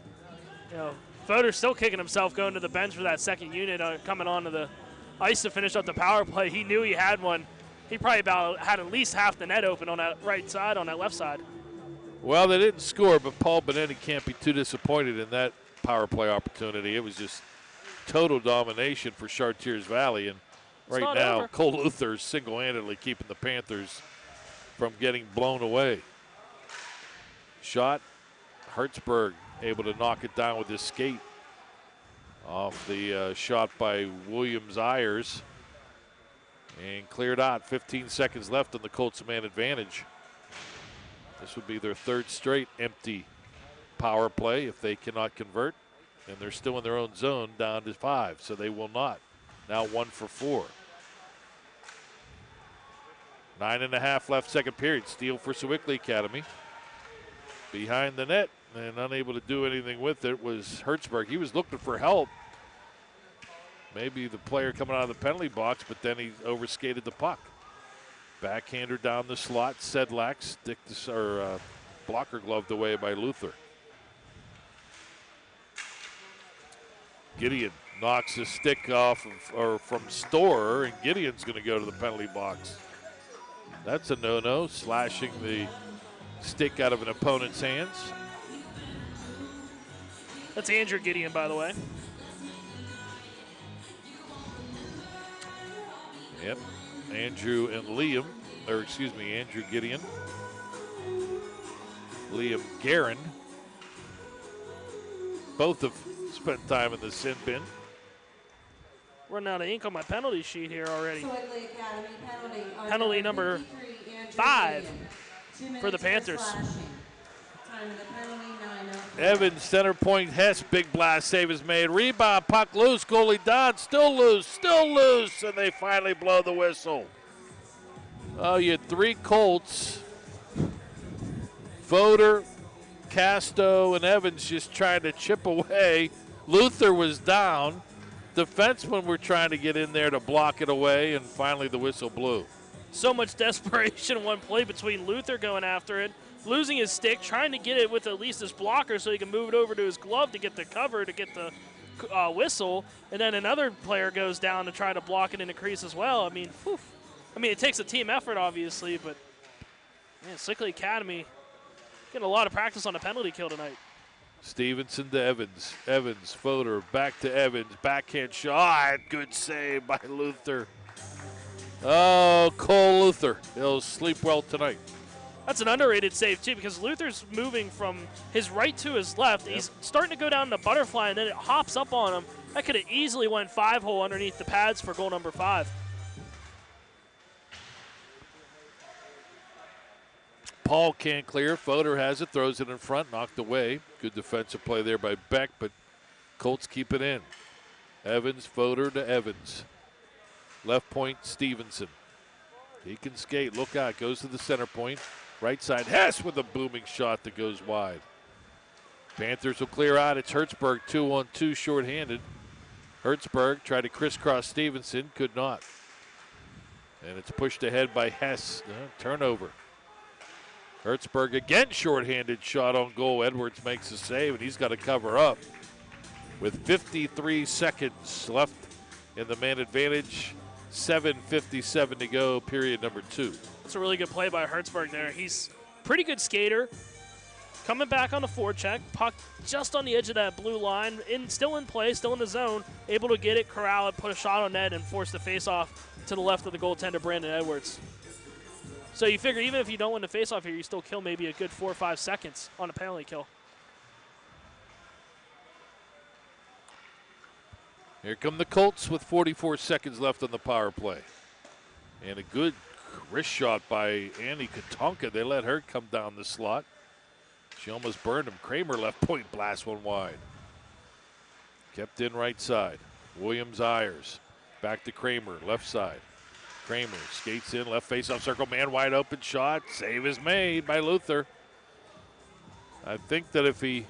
you know, Floater's still kicking himself going to the bench for that second unit coming onto the ice to finish up the power play. He knew he had one. He probably had at least half the net open on that right side, on that left side. Well, they didn't score, but Paul Benetti can't be too disappointed in that power play opportunity. It was just total domination for Chartiers Valley, and right now over. Cole Luther is single-handedly keeping the Panthers from getting blown away. Shot, Hertzberg able to knock it down with his skate off the shot by Williams-Ayers, and cleared out. 15 seconds left on the Colts man advantage. This would be their third straight empty power play if they cannot convert, and they're still in their own zone down to 5, so they will not. Now 1 for 4. 9.5 left, second period. Steal for Sewickley Academy. Behind the net and unable to do anything with it was Hertzberg. He was looking for help. Maybe the player coming out of the penalty box, but then he overskated the puck. Backhander down the slot. Sedlak blocker gloved away by Luther. Gideon knocks his stick off from Storer, and Gideon's going to go to the penalty box. That's a no-no, slashing the stick out of an opponent's hands. That's Andrew Gideon, by the way. Yep, Andrew Gideon. Liam Guerin. Both have spent time in the sin bin. Running out of ink on my penalty sheet here already. Sewickley Academy penalty. Penalty number 5 2 minutes for the Panthers. slashing. Time of the penalty, 9:04. Evans, center point, Hess, big blast save is made. Rebound, puck loose, goalie Dodd, still loose, and they finally blow the whistle. Oh, you had 3 Colts. Voder, Casto, and Evans just trying to chip away. Luther was down. Defensemen were trying to get in there to block it away, and finally the whistle blew. So much desperation in one play between Luther going after it, losing his stick, trying to get it with at least his blocker so he can move it over to his glove to get the cover, to get the whistle, and then another player goes down to try to block it in the crease as well. I mean, it takes a team effort, obviously, but man, Sewickley Academy getting a lot of practice on a penalty kill tonight. Stevenson to Evans. Evans, Fodor, back to Evans. Backhand shot. Good save by Luther. Oh, Cole Luther. He'll sleep well tonight. That's an underrated save, too, because Luther's moving from his right to his left. He's starting to go down the butterfly, and then it hops up on him. That could have easily went 5-hole underneath the pads for goal number 5. Paul can't clear. Fodor has it, throws it in front, knocked away. Good defensive play there by Beck, but Colts keep it in. Evans, Fodor to Evans. Left point, Stevenson. He can skate. Look out. Goes to the center point. Right side, Hess with a booming shot that goes wide. Panthers will clear out. It's Hertzberg, 2-on-2, shorthanded. Hertzberg tried to crisscross Stevenson, could not. And it's pushed ahead by Hess. Turnover. Hertzberg again shorthanded shot on goal. Edwards makes a save, and he's got to cover up. With 53 seconds left in the man advantage, 7:57 to go, period number 2. That's a really good play by Hertzberg there. He's a pretty good skater. Coming back on the forecheck, puck just on the edge of that blue line, still in play, still in the zone, able to get it, corral it, put a shot on net, and force the faceoff to the left of the goaltender, Brandon Edwards. So you figure even if you don't win the faceoff here, you still kill maybe a good 4 or 5 seconds on a penalty kill. Here come the Colts with 44 seconds left on the power play. And a good wrist shot by Annie Katonka. They let her come down the slot. She almost burned him. Kramer left point, blast one wide. Kept in right side. Williams-Ayers. Back to Kramer, left side. Kramer skates in, left face-off circle, man wide open shot. Save is made by Luther. I think that if he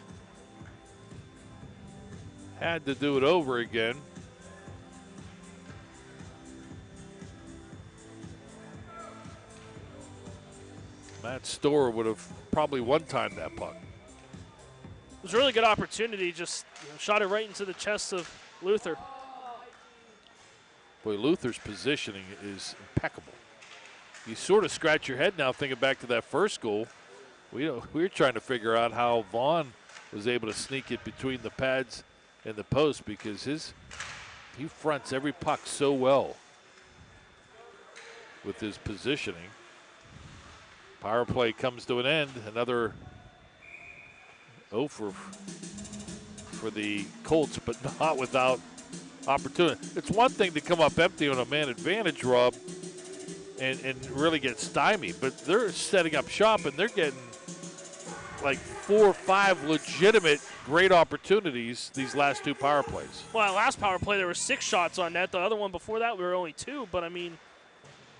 had to do it over again, Matt Storer would have probably one-timed that puck. It was a really good opportunity, just shot it right into the chest of Luther. Boy, Luther's positioning is impeccable. You sort of scratch your head now thinking back to that first goal. We were trying to figure out how Vaughn was able to sneak it between the pads and the post, because he fronts every puck so well with his positioning. Power play comes to an end. Another 0 for the Colts, but not without opportunity. It's one thing to come up empty on a man advantage, Rob, and really get stymied, but they're setting up shop and they're getting like 4 or 5 legitimate great opportunities these last 2 power plays. Well, that last power play there were 6 shots on net. The other one before that we were only 2, but I mean,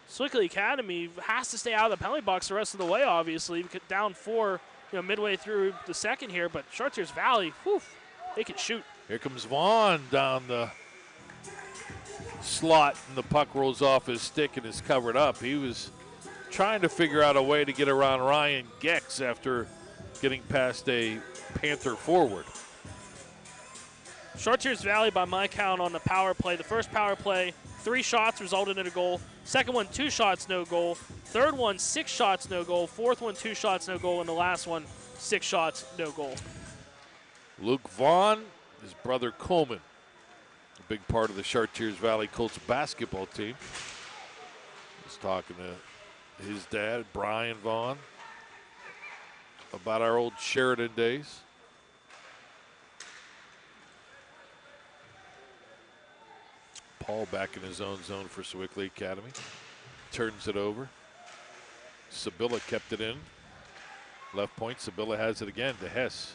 Sewickley Academy has to stay out of the penalty box the rest of the way, obviously. Down 4, midway through the second here, but Chartiers Valley, they can shoot. Here comes Vaughn down the slot, and the puck rolls off his stick and is covered up. He was trying to figure out a way to get around Ryan Gex after getting past a Panther forward. Chartiers Valley, by my count, on the power play. The first power play, 3 shots resulted in a goal. Second one, 2 shots, no goal. Third one, 6 shots, no goal. Fourth one, 2 shots, no goal. And the last one, 6 shots, no goal. Luke Vaughn, his brother Coleman, a big part of the Chartiers Valley Colts basketball team. He's talking to his dad, Brian Vaughn, about our old Sheridan days. Paul back in his own zone for Sewickley Academy. Turns it over. Sibylla kept it in. Left point, Sibylla has it again to Hess.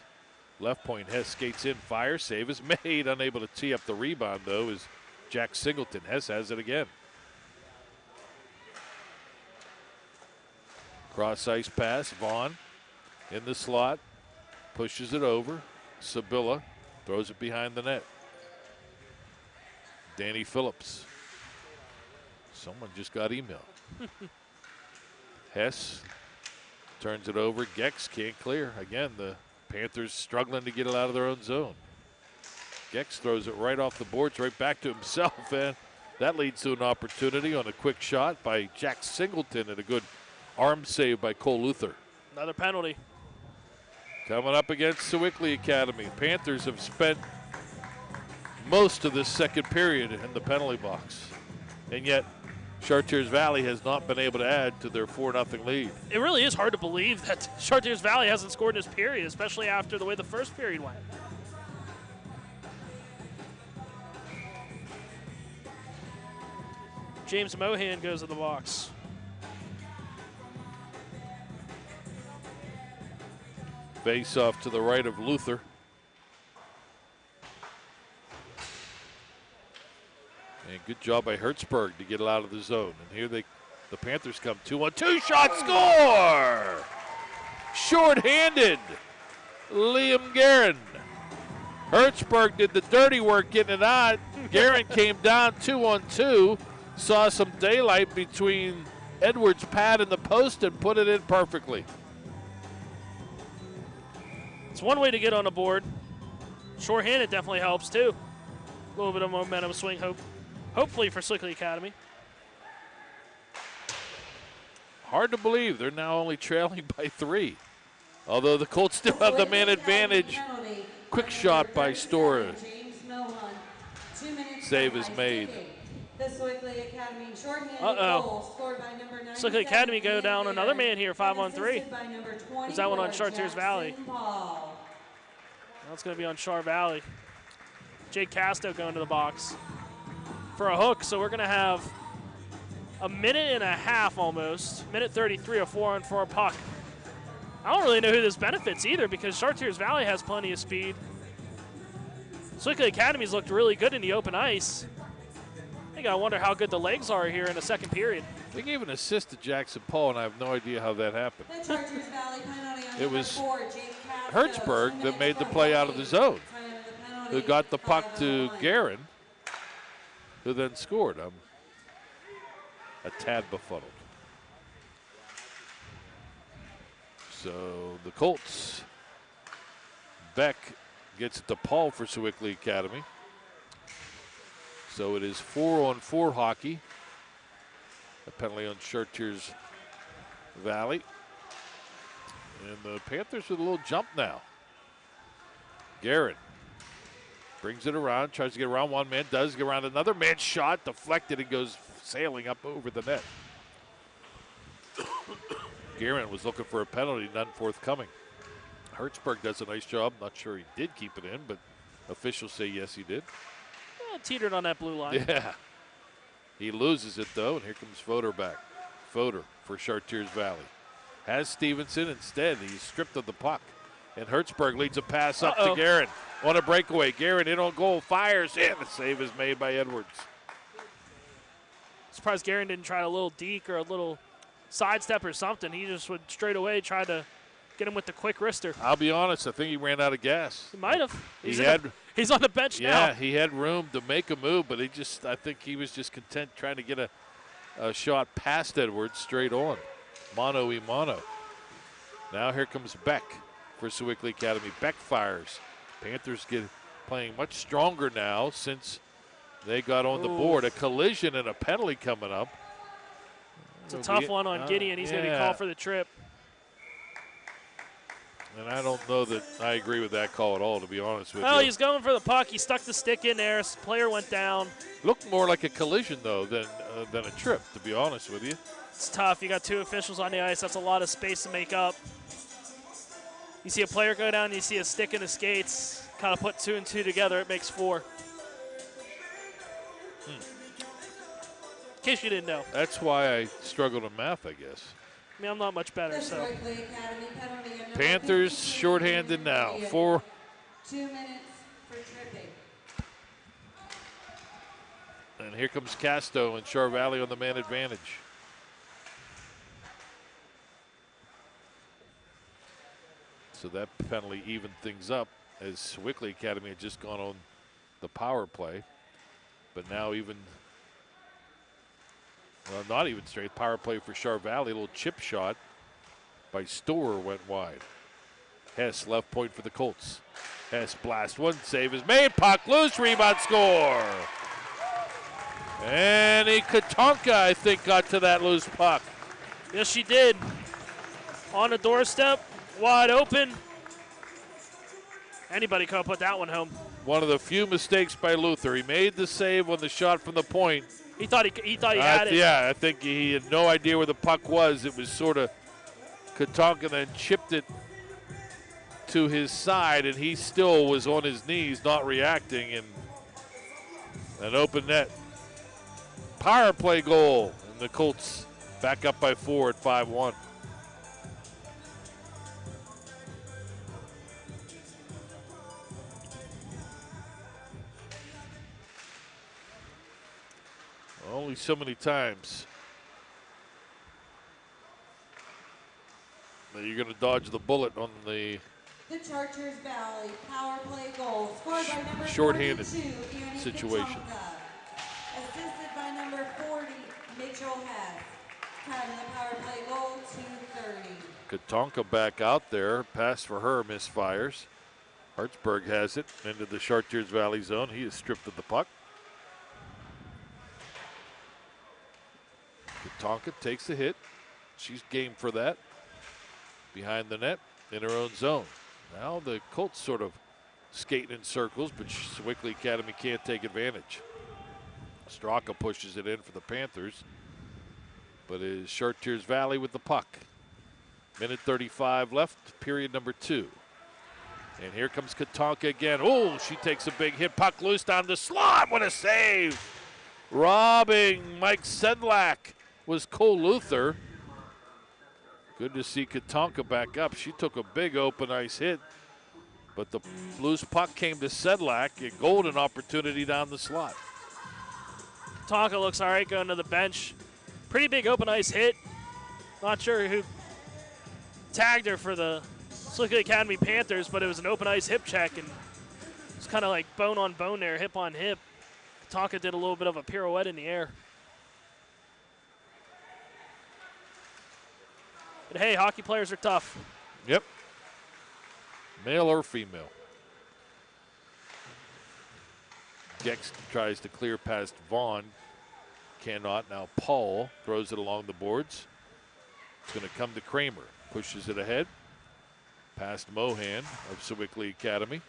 Left point, Hess skates in, fire, save is made. Unable to tee up the rebound, though, is Jack Singleton. Hess has it again. Cross ice pass, Vaughn in the slot, pushes it over. Sibylla throws it behind the net. Danny Phillips. Someone just got email. Hess turns it over. Gex can't clear. Again, the Panthers struggling to get it out of their own zone. Gex throws it right off the boards, right back to himself, and that leads to an opportunity on a quick shot by Jack Singleton and a good arm save by Cole Luther. Another penalty. Coming up against Sewickley Academy. Panthers have spent most of this second period in the penalty box, and yet Chartiers Valley has not been able to add to their 4-0 lead. It really is hard to believe that Chartiers Valley hasn't scored in this period, especially after the way the first period went. James Mohan goes to the box. Face off to the right of Luther. And good job by Hertzberg to get it out of the zone. And here the Panthers come 2-on-2 shot, score! Short-handed, Liam Guerin. Hertzberg did the dirty work getting it out. Guerin came down 2-on-2, saw some daylight between Edwards' pad and the post and put it in perfectly. It's one way to get on the board. Short-handed definitely helps too. A little bit of momentum swing, hopefully for Sewickley Academy. Hard to believe they're now only trailing by 3. Although the Colts still have the man advantage. Quick shot by Stora. Save is made. Sewickley Academy go down another man here, 5-on-3. Is that one on Chartiers Valley? That's going to be on Char Valley. Jake Casto going to the box for a hook. So we're going to have a minute and a half almost, minute 33, a 4-on-4 puck. I don't really know who this benefits either because Chartiers Valley has plenty of speed. Sewickley Academy's looked really good in the open ice. I think I wonder how good the legs are here in the second period. They gave an assist to Jackson Paul, and I have no idea how that happened. It was Hertzberg that made the play out of the zone, who got the puck to Guerin, who then scored. I'm a tad befuddled. So the Colts, Beck gets it to Paul for Sewickley Academy. So it is 4-on-4 hockey. A penalty on Chartiers Valley. And the Panthers with a little jump now. Guerin brings it around, tries to get around one man, does get around another man's shot, deflected and goes sailing up over the net. Guerin was looking for a penalty, none forthcoming. Hertzberg does a nice job. Not sure he did keep it in, but officials say yes, he did. Teetered on that blue line. Yeah. He loses it, though, and here comes Fodor back. Fodor for Chartiers Valley. Has Stevenson instead. He's stripped of the puck. And Hertzberg leads a pass up to Guerin on a breakaway. Guerin in on goal, fires in. The save is made by Edwards. Surprised Guerin didn't try a little deke or a little sidestep or something. He just would straight away try to get him with the quick wrister. I'll be honest, I think he ran out of gas. He might have. He's on the bench now. Yeah, he had room to make a move, but I think he was just content trying to get a shot past Edwards straight on. Mano y mano. Now here comes Beck for Sewickley Academy. Beck fires. Panthers playing much stronger now since they got on the board. A collision and a penalty coming up. It's a tough one on Gideon. He's going to be called for the trip. And I don't know that I agree with that call at all, to be honest with you. Well, he's going for the puck. He stuck the stick in there. Player went down. Looked more like a collision, though, than a trip, to be honest with you. It's tough. You got two officials on the ice. That's a lot of space to make up. You see a player go down, you see a stick in the skates. Kind of put 2 and 2 together, it makes 4. In case you didn't know. That's why I struggled in math, I guess. I mean, I'm not much better, The so. Sewickley Academy penalty on number Panthers 52, shorthanded now. Neville 4. 2 minutes for tripping. And here comes Casto and Char Valley on the man advantage. So that penalty evened things up as Sewickley Academy had just gone on the power play. But now even, well, not even straight. Power play for Char Valley. A little chip shot by Storer went wide. Hess left point for the Colts. Hess blast one. Save is made. Puck loose. Rebound score. And Katonka, I think, got to that loose puck. Yes, she did. On the doorstep, wide open. Anybody could have put that one home. One of the few mistakes by Luther. He made the save on the shot from the point. He thought he had it. Yeah, I think he had no idea where the puck was. It was sort of Katonka then chipped it to his side, and he still was on his knees, not reacting, and an open net. Power play goal, and the Colts back up by 4 at 5-1. Only so many times that you're going to dodge the bullet on the Chartiers Valley power play goal scored by number shorthanded 42, situation. Katonka. Assisted by number 40, Mitchell Hess. Time of the power play goal, 2:30. Katonka back out there. Pass for her, misfires. Hartsburg has it into the Chartiers Valley zone. He is stripped of the puck. Katonka takes the hit. She's game for that. Behind the net, in her own zone. Now the Colts sort of skating in circles, but Sewickley Academy can't take advantage. Straka pushes it in for the Panthers, but is Chartiers Valley with the puck. Minute 35 left, period number 2. And here comes Katonka again. Oh, she takes a big hit. Puck loose down the slot. What a save! Robbing Mike Sedlak was Cole Luther. Good to see Katonka back up. She took a big open ice hit, but the loose puck came to Sedlak. A golden opportunity down the slot. Tonka looks all right going to the bench. Pretty big open ice hit. Not sure who tagged her for the Sewickley Academy Panthers, but it was an open ice hip check, and it's kind of like bone on bone there, hip on hip. Tonka did a little bit of a pirouette in the air. But hey, hockey players are tough. Yep. Male or female. Gex tries to clear past Vaughn. Cannot. Now Paul throws it along the boards. It's going to come to Kramer. Pushes it ahead. Past Mohan of Sewickley Academy.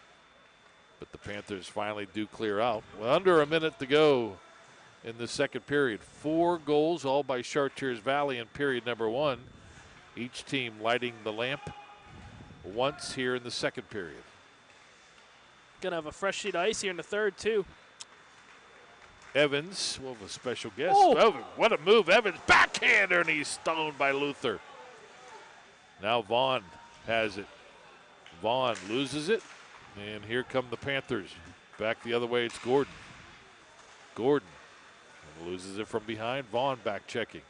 But the Panthers finally do clear out. Well, under a minute to go in the second period. 4 goals, all by Chartiers Valley in period number 1. Each team lighting the lamp once here in the second period. Gonna have a fresh sheet of ice here in the third, too. Evans, we'll have a special guest. Oh. Oh, what a move. Evans, backhander, and he's stoned by Luther. Now Vaughn has it. Vaughn loses it, and here come the Panthers. Back the other way, it's Gordon. Gordon loses it from behind. Vaughn back checking.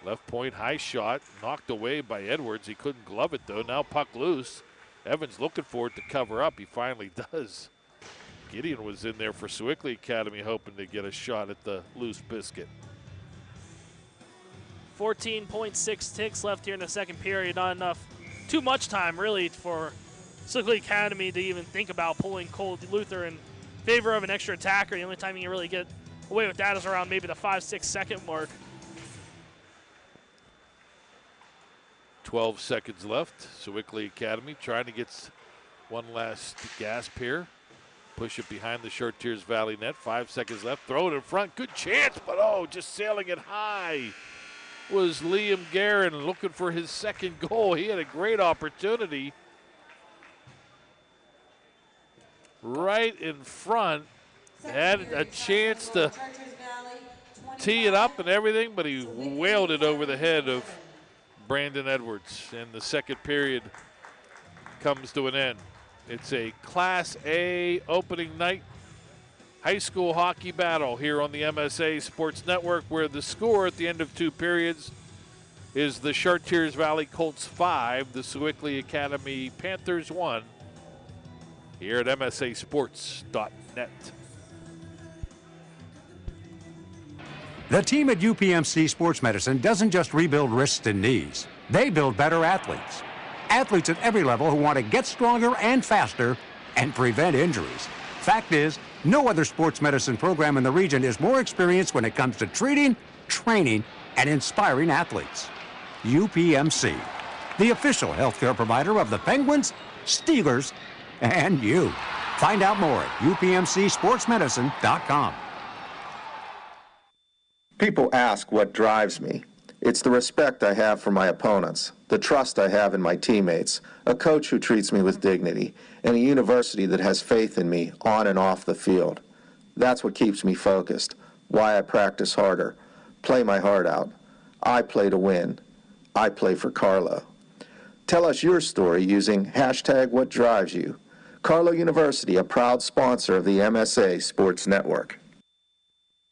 Left point, high shot, knocked away by Edwards. He couldn't glove it, though. Now puck loose. Evans looking for it to cover up. He finally does. Gideon was in there for Sewickley Academy hoping to get a shot at the loose biscuit. 14.6 ticks left here in the second period. Not enough, too much time really for Sewickley Academy to even think about pulling Cole Luther in favor of an extra attacker. The only time you can really get away with that is around maybe the 5-6 second mark. 12 seconds left. Sewickley Academy trying to get one last gasp here. Push it behind the Chartiers Valley net. 5 seconds left. Throw it in front. Good chance, but oh, just sailing it high was Liam Guerin looking for his second goal. He had a great opportunity right in front. Had a chance to tee it up and everything, but he whaled it over the head of Brandon Edwards, and the second period comes to an end. It's a Class A opening night high school hockey battle here on the MSA Sports Network, where the score at the end of 2 periods is the Chartiers Valley Colts 5, the Sewickley Academy Panthers 1, here at MSASports.net. The team at UPMC Sports Medicine doesn't just rebuild wrists and knees. They build better athletes. Athletes at every level who want to get stronger and faster and prevent injuries. Fact is, no other sports medicine program in the region is more experienced when it comes to treating, training, and inspiring athletes. UPMC, the official healthcare provider of the Penguins, Steelers, and you. Find out more at upmcsportsmedicine.com. People ask what drives me. It's the respect I have for my opponents, the trust I have in my teammates, a coach who treats me with dignity, and a university that has faith in me on and off the field. That's what keeps me focused, why I practice harder, play my heart out. I play to win. I play for Carlo. Tell us your story using #WhatDrivesYou. Carlo University, a proud sponsor of the MSA Sports Network.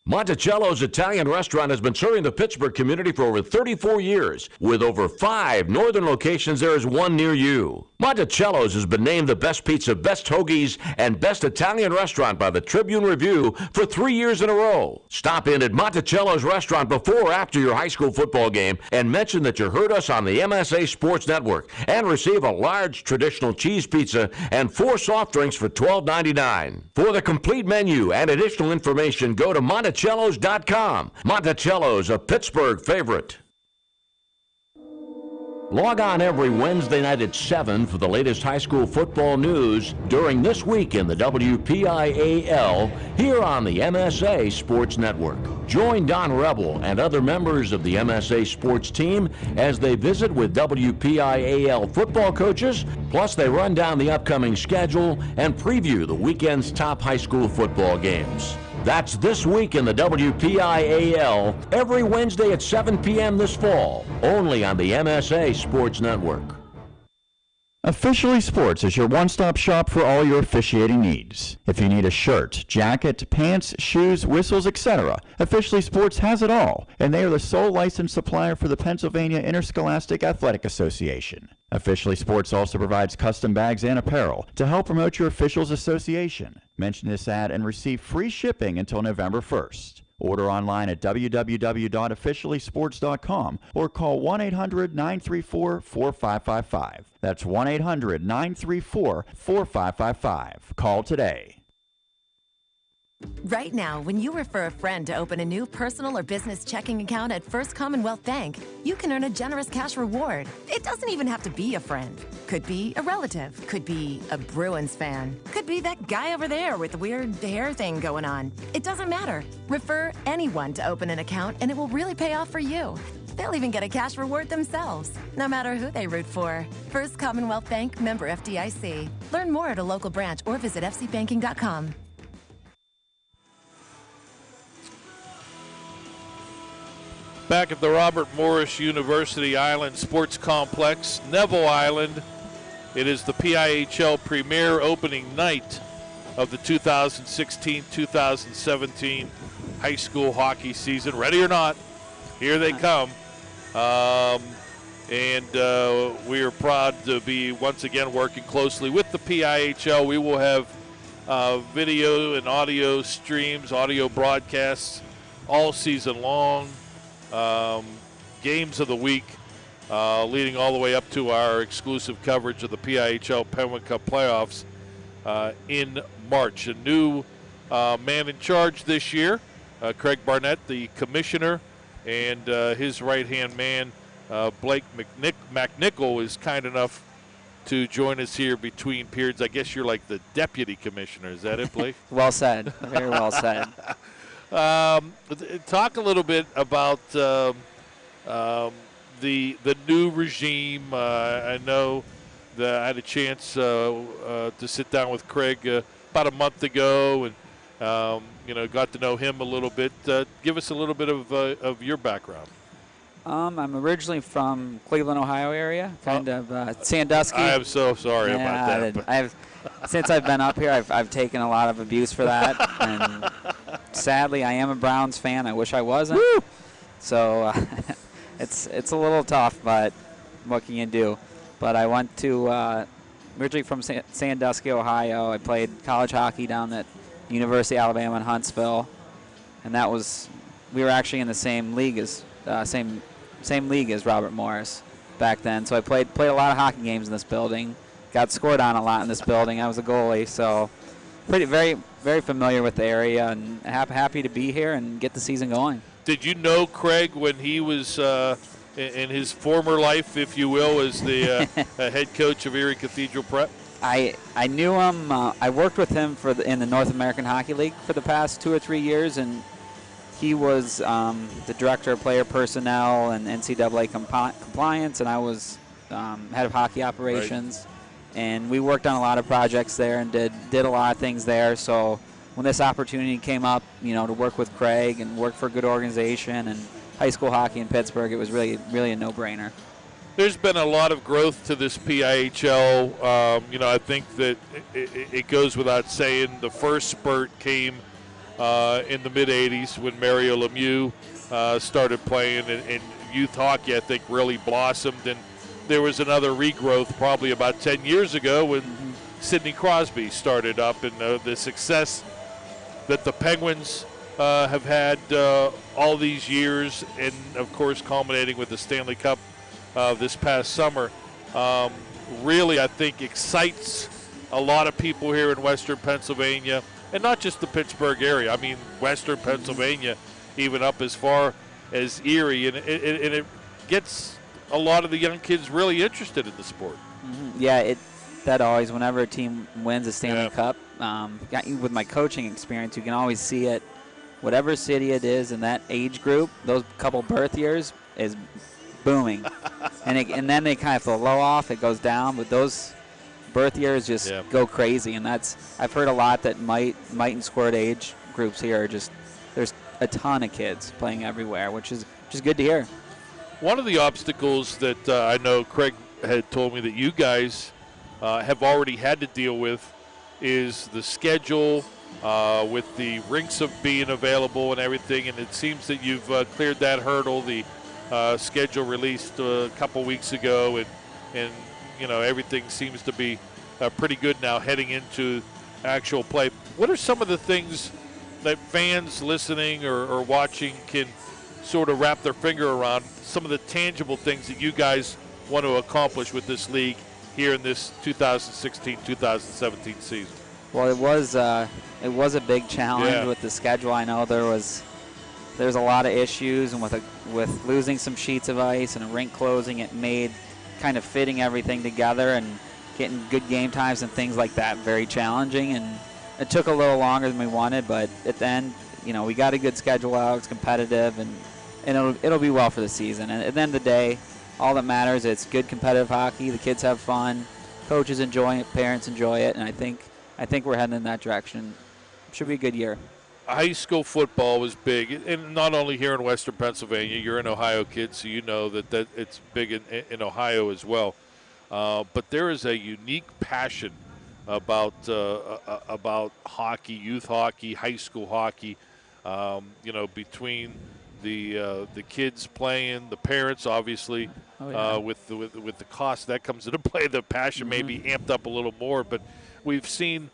Monticello's Italian Restaurant has been serving the Pittsburgh community for over 34 years. With over 5 northern locations, there is one near you. Monticello's has been named the best pizza, best hoagies, and best Italian restaurant by the Tribune Review for 3 years in a row. Stop in at Monticello's restaurant before or after your high school football game and mention that you heard us on the MSA Sports Network and receive a large traditional cheese pizza and 4 soft drinks for $12.99. For the complete menu and additional information, go to Monticello's.com. Monticello's, a Pittsburgh favorite. Log on every Wednesday night at 7 for the latest high school football news during This Week in the WPIHL here on the MSA Sports Network. Join Don Rebel and other members of the MSA Sports team as they visit with WPIHL football coaches, plus they run down the upcoming schedule and preview the weekend's top high school football games. That's This Week in the WPIHL every Wednesday at 7 p.m. this fall, only on the MSA Sports Network. Officially Sports is your one-stop shop for all your officiating needs. If you need a shirt, jacket, pants, shoes, whistles, etc., Officially Sports has it all, and they are the sole licensed supplier for the Pennsylvania Interscholastic Athletic Association. Officially Sports also provides custom bags and apparel to help promote your officials association. Mention this ad and receive free shipping until November 1st. Order online at www.officiallysports.com or call 1-800-934-4555. That's 1-800-934-4555. Call today. Right now, when you refer a friend to open a new personal or business checking account at First Commonwealth Bank, you can earn a generous cash reward. It doesn't even have to be a friend. Could be a relative. Could be a Bruins fan. Could be that guy over there with the weird hair thing going on. It doesn't matter. Refer anyone to open an account, and it will really pay off for you. They'll even get a cash reward themselves, no matter who they root for. First Commonwealth Bank, member FDIC. Learn more at a local branch or visit fcbanking.com. Back at the Robert Morris University Island Sports Complex, Neville Island. It is the PIHL premier opening night of the 2016-2017 high school hockey season. Ready or not, here they come. We are proud to be once again working closely with the PIHL. We will have video and audio streams, audio broadcasts all season long. Games of the week, leading all the way up to our exclusive coverage of the PIHL Penguin Cup playoffs in March. A new man in charge this year, Craig Barnett, the commissioner, and his right-hand man, Blake McNichol, is kind enough to join us here between periods. I guess you're like the deputy commissioner. Is that it, Blake? Well said. Very well said. Talk a little bit about the new regime. I know that I had a chance to sit down with Craig about a month ago, and got to know him a little bit. Give us a little bit of your background. I'm originally from Cleveland, Ohio area, kind of Sandusky. I am so sorry about that. Since I've been up here, I've taken a lot of abuse for that, and sadly, I am a Browns fan. I wish I wasn't. Woo! So it's a little tough, but what can you do? But I went to originally from Sandusky, Ohio. I played college hockey down at University of Alabama in Huntsville, and we were actually in the same league as same league as Robert Morris back then. So I played a lot of hockey games in this building. Got scored on a lot in this building. I was a goalie, so very very familiar with the area, and happy to be here and get the season going. Did you know Craig when he was in his former life, if you will, as the head coach of Erie Cathedral Prep? I knew him. I worked with him in the North American Hockey League for the past 2 or 3 years, and he was the director of player personnel and NCAA compliance, and I was head of hockey operations. Right. And we worked on a lot of projects there and did a lot of things there. So when this opportunity came up, to work with Craig and work for a good organization and high school hockey in Pittsburgh, it was really a no-brainer. There's been a lot of growth to this PIHL. I think that it goes without saying the first spurt came in the mid-'80s when Mario Lemieux started playing, and youth hockey, I think, really blossomed. And there was another regrowth probably about 10 years ago when Sidney Crosby started up, and the success that the Penguins have had all these years, and, of course, culminating with the Stanley Cup this past summer, really, I think, excites a lot of people here in Western Pennsylvania, and not just the Pittsburgh area. I mean, Western Pennsylvania, even up as far as Erie, and it gets a lot of the young kids really interested in the sport. Mm-hmm. Yeah, that always, whenever a team wins a Stanley Cup, with my coaching experience, you can always see it. Whatever city it is in that age group, those couple birth years is booming. and then they kind of flow off, it goes down, but those birth years just go crazy. And I've heard a lot that might and squirt age groups here are there's a ton of kids playing everywhere, which is good to hear. One of the obstacles that I know Craig had told me that you guys have already had to deal with is the schedule with the rinks of being available and everything, and it seems that you've cleared that hurdle. The schedule released a couple weeks ago, and everything seems to be pretty good now heading into actual play. What are some of the things that fans listening or watching can sort of wrap their finger around, some of the tangible things that you guys want to accomplish with this league here in this 2016-2017 season? Well, it was a big challenge with the schedule. I know there's a lot of issues, and with losing some sheets of ice and a rink closing, it made kind of fitting everything together and getting good game times and things like that very challenging. And it took a little longer than we wanted, but at the end, we got a good schedule out. It's competitive, and it'll be well for the season. And at the end of the day, all that matters is it's good competitive hockey. The kids have fun, coaches enjoy it, parents enjoy it, and I think we're heading in that direction. Should be a good year. High school football was big, and not only here in Western Pennsylvania. You're an Ohio kid, so you know that it's big in Ohio as well. But there is a unique passion about hockey, youth hockey, high school hockey. Between the kids playing, the parents obviously, with the cost that comes into play, the passion may be amped up a little more. But we've seen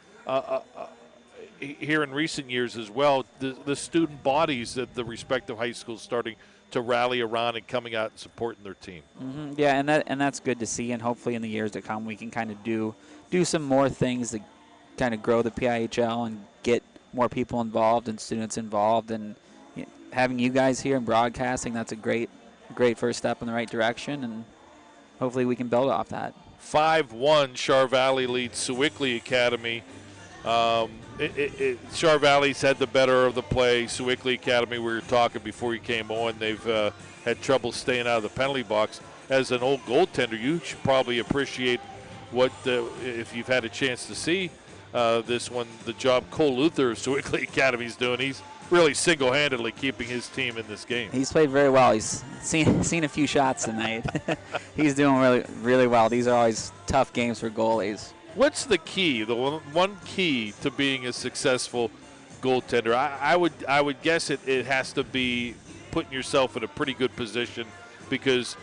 here in recent years as well the student bodies at the respective high schools starting to rally around and coming out and supporting their team. Mm-hmm. Yeah, and that's good to see. And hopefully in the years to come we can kind of do some more things to kind of grow the PIHL and get more people involved and students involved, and having you guys here and broadcasting, that's a great first step in the right direction, and hopefully we can build off that. 5-1, Char Valley leads Sewickley Academy. Char Valley's had the better of the play. Sewickley Academy, we were talking before you came on, they've had trouble staying out of the penalty box. As an old goaltender, you should probably appreciate if you've had a chance to see this one, the job Cole Luther of Sewickley Academy is doing. really single-handedly keeping his team in this game. He's played very well. He's seen a few shots tonight. He's doing really, really well. These are always tough games for goalies. What's the key, the one key to being a successful goaltender? I would guess it has to be putting yourself in a pretty good position, because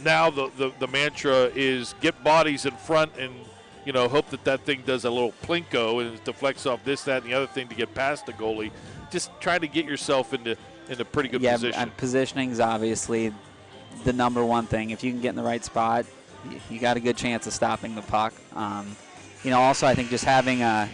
now the mantra is get bodies in front and hope that thing does a little plinko and deflects off this, that, and the other thing to get past the goalie. Just try to get yourself into a pretty good position. Yeah, positioning is obviously the number one thing. If you can get in the right spot, you got a good chance of stopping the puck. Also I think just having a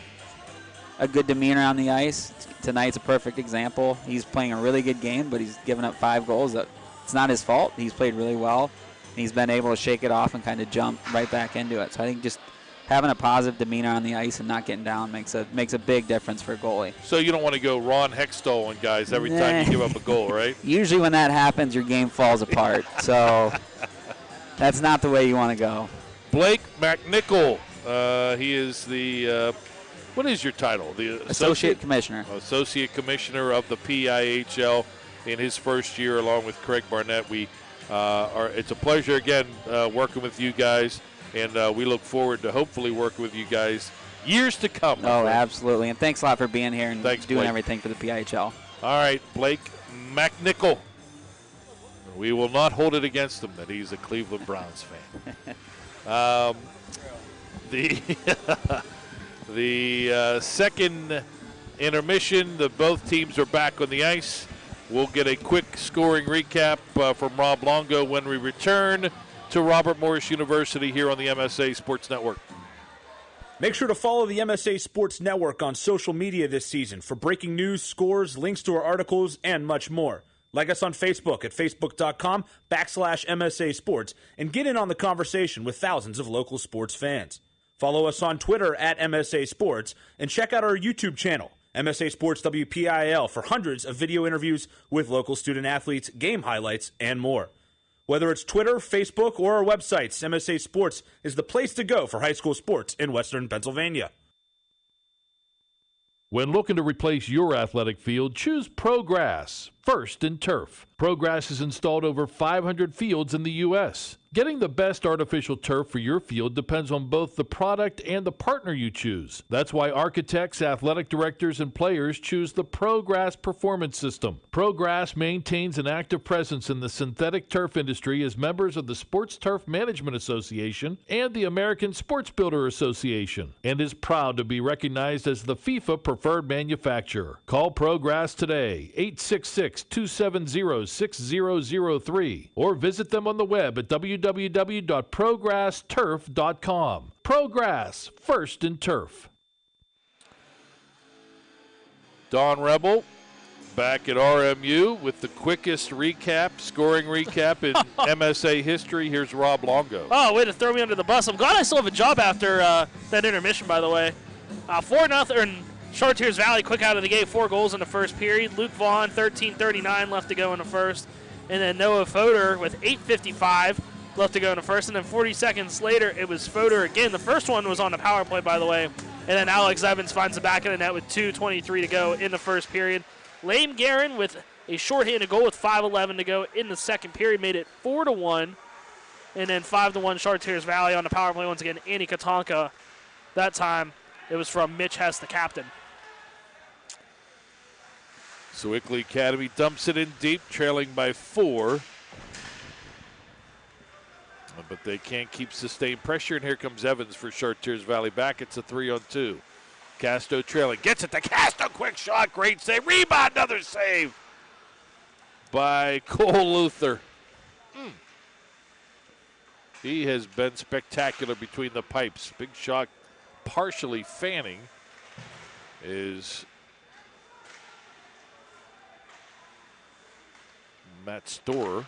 good demeanor on the ice. Tonight's a perfect example. He's playing a really good game, but he's given up 5 goals. It's not his fault. He's played really well, and he's been able to shake it off and kind of jump right back into it. So I think just having a positive demeanor on the ice and not getting down makes a big difference for a goalie. So you don't want to go Ron Hextall on guys every time you give up a goal, right? Usually when that happens, your game falls apart. So that's not the way you want to go. Blake McNichol. He is the what is your title? The Associate Commissioner. Associate Commissioner of the PIHL in his first year, along with Craig Barnett. It's a pleasure again working with you guys. And we look forward to hopefully working with you guys years to come. Oh, absolutely. And thanks a lot for being here and doing Blake. everything for the PIHL. All right, Blake McNichol. We will not hold it against him that he's a Cleveland Browns fan. The second intermission, both teams are back on the ice. We'll get a quick scoring recap from Rob Longo when we return to Robert Morris University here on the MSA Sports Network. Make sure to follow the MSA Sports Network on social media this season for breaking news, scores, links to our articles, and much more. Like us on Facebook at facebook.com/MSA Sports and get in on the conversation with thousands of local sports fans. Follow us on Twitter at MSA Sports and check out our YouTube channel, MSA Sports WPIL, for hundreds of video interviews with local student athletes, game highlights, and more. Whether it's Twitter, Facebook, or our websites, MSA Sports is the place to go for high school sports in Western Pennsylvania. When looking to replace your athletic field, choose ProGrass, first in turf. ProGrass has installed over 500 fields in the U.S. Getting the best artificial turf for your field depends on both the product and the partner you choose. That's why architects, athletic directors, and players choose the ProGrass Performance System. ProGrass maintains an active presence in the synthetic turf industry as members of the Sports Turf Management Association and the American Sports Builder Association, and is proud to be recognized as the FIFA preferred manufacturer. Call ProGrass today, 866-270-6003, or visit them on the web at www.progressturf.com. ProGrass, first in turf. Don Rebel back at RMU with the quickest scoring recap in MSA history. Here's Rob Longo. Oh, way to throw me under the bus. I'm glad I still have a job after that intermission, by the way. 4-0 Chartiers Valley, quick out of the gate, 4 goals in the first period. Luke Vaughn, 13:39 left to go in the first. And then Noah Fodor with 8:55 left to go in the first. And then 40 seconds later, it was Fodor again. The first one was on the power play, by the way. And then Alex Evans finds the back of the net with 2:23 to go in the first period. Lame Guerin with a shorthanded goal with 5:11 to go in the second period made it 4-1. And then 5-1 Chartiers Valley on the power play once again. Andy Katonka. That time it was from Mitch Hess, the captain. Sewickley Academy dumps it in deep, trailing by 4. But they can't keep sustained pressure, and here comes Evans for Chartiers Valley back. It's a 3-on-2. Casto trailing. Gets it to Casto. Quick shot. Great save. Rebound. Another save by Cole Luther. He has been spectacular between the pipes. Big shot partially fanning is Matt Storer.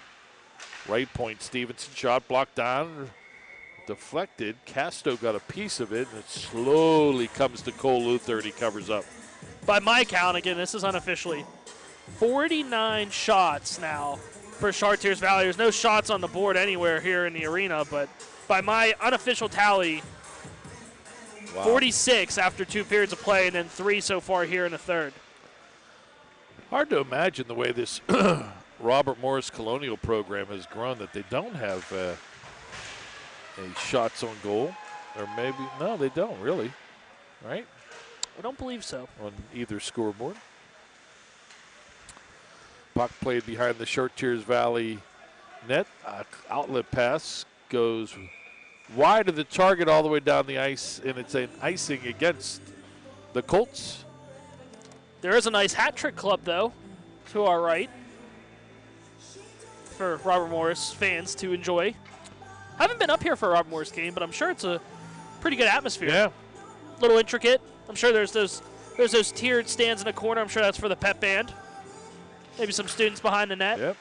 Right point, Stevenson. Shot blocked down. Deflected. Casto got a piece of it, and it slowly comes to Cole Luther, and he covers up. By my count, again, this is unofficially 49 shots now for Chartiers Valley. There's no shots on the board anywhere here in the arena, but by my unofficial tally, 46 after 2 periods of play, and then 3 so far here in the third. Hard to imagine the way this Robert Morris Colonial program has grown that they don't have a shots on goal. Or maybe, no, they don't really, right? I don't believe so. On either scoreboard. Puck played behind the Chartiers Valley net. Outlet pass goes wide of the target all the way down the ice, and it's an icing against the Colts. There is a nice hat trick club, though, to our right for Robert Morris fans to enjoy. I haven't been up here for a Robert Morris game, but I'm sure it's a pretty good atmosphere. Yeah. A little intricate. I'm sure there's those tiered stands in the corner. I'm sure that's for the pep band. Maybe some students behind the net. Yep.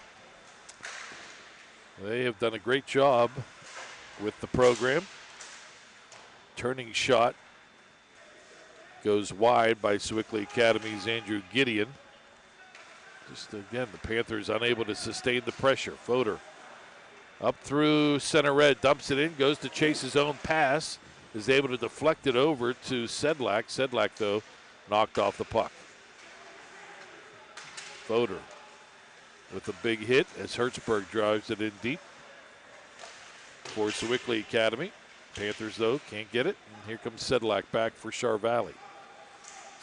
They have done a great job with the program. Turning shot goes wide by Sewickley Academy's Andrew Gideon. Just again, the Panthers unable to sustain the pressure. Fodor up through center red, dumps it in, goes to chase his own pass, is able to deflect it over to Sedlak. Sedlak, though, knocked off the puck. Fodor with a big hit as Hertzberg drives it in deep for Sewickley Academy. Panthers, though, can't get it. And here comes Sedlak back for Char Valley.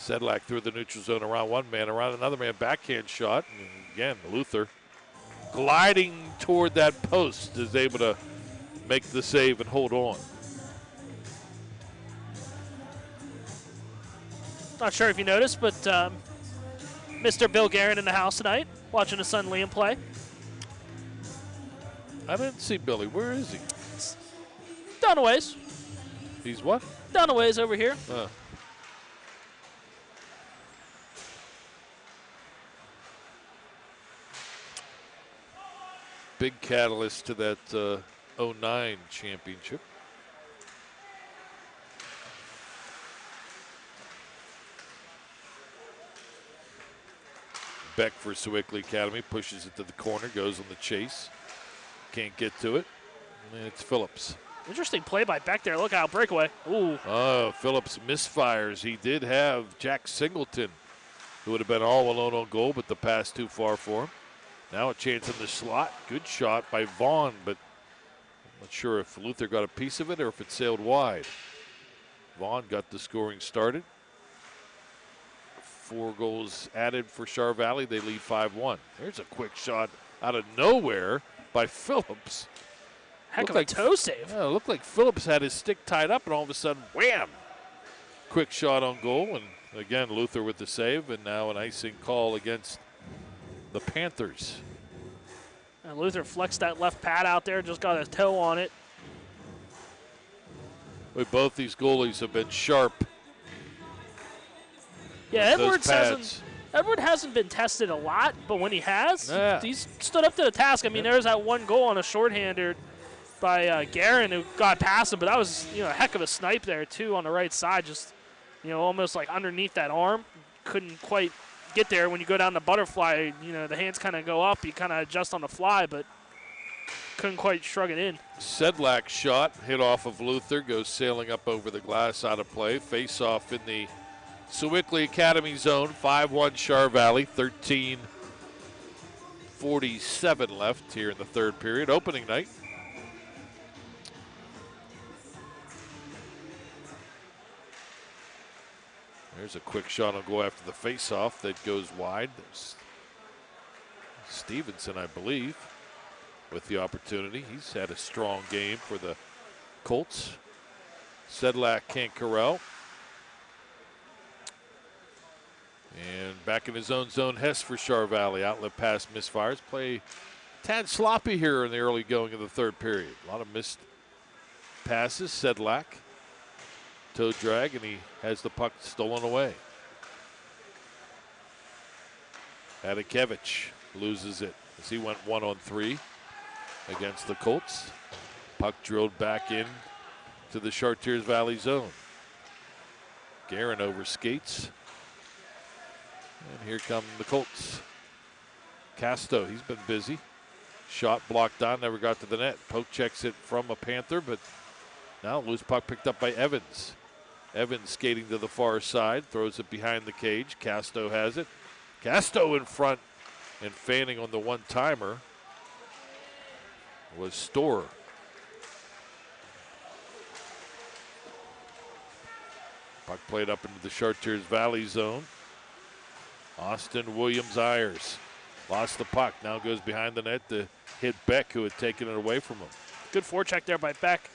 Sedlak through the neutral zone around one man, around another man, backhand shot. And again, Luther gliding toward that post is able to make the save and hold on. Not sure if you noticed, but Mr. Bill Guerin in the house tonight, watching his son Liam play. I didn't see Billy. Where is he? Down a ways. He's what? Down a ways over here. Big catalyst to that 09 championship. Beck for Sewickley Academy pushes it to the corner, goes on the chase. Can't get to it. And it's Phillips. Interesting play by Beck there. Look out, breakaway. Ooh. Oh, Phillips misfires. He did have Jack Singleton, who would have been all alone on goal, but the pass too far for him. Now a chance in the slot. Good shot by Vaughn, but I'm not sure if Luther got a piece of it or if it sailed wide. Vaughn got the scoring started. 4 goals added for Char Valley. They lead 5-1. There's a quick shot out of nowhere by Phillips. Heck of a toe save. Yeah, it looked like Phillips had his stick tied up, and all of a sudden, wham! Quick shot on goal, and again, Luther with the save, and now an icing call against the Panthers. And Luther flexed that left pad out there, just got his toe on it. Both these goalies have been sharp. Yeah, Edward hasn't been tested a lot, but when he has, he's stood up to the task. I mean, there's that one goal on a shorthander by Guerin who got past him, but that was a heck of a snipe there too on the right side, just almost like underneath that arm. Couldn't quite get there. When you go down the butterfly, the hands kind of go up, you kind of adjust on the fly, but couldn't quite shrug it in. Sedlak's shot hit off of Luther, goes sailing up over the glass, out of play. Face off in the Sewickley Academy zone. 5-1 Char Valley. 13:47 left here in the third period. Opening night. There's a quick shot on goal after the face-off that goes wide. There's Stevenson, I believe, with the opportunity. He's had a strong game for the Colts. Sedlak can't corral. And back in his own zone, Hess for Char Valley. Outlet pass misfires. Play tad sloppy here in the early going of the third period. A lot of missed passes. Sedlak. Toe drag, and he has the puck stolen away. Adakevich loses it as he went 1-on-3 against the Colts. Puck drilled back in to the Chartiers Valley zone. Guerin over skates. And here come the Colts. Casto, he's been busy. Shot blocked on, never got to the net. Poke checks it from a Panther, but now loose puck picked up by Evans. Evans skating to the far side, throws it behind the cage. Casto has it. Casto in front and fanning on the one-timer was Storer. Puck played up into the Chartiers Valley zone. Austin Williams-Ayers lost the puck. Now goes behind the net to hit Beck, who had taken it away from him. Good forecheck there by Beck.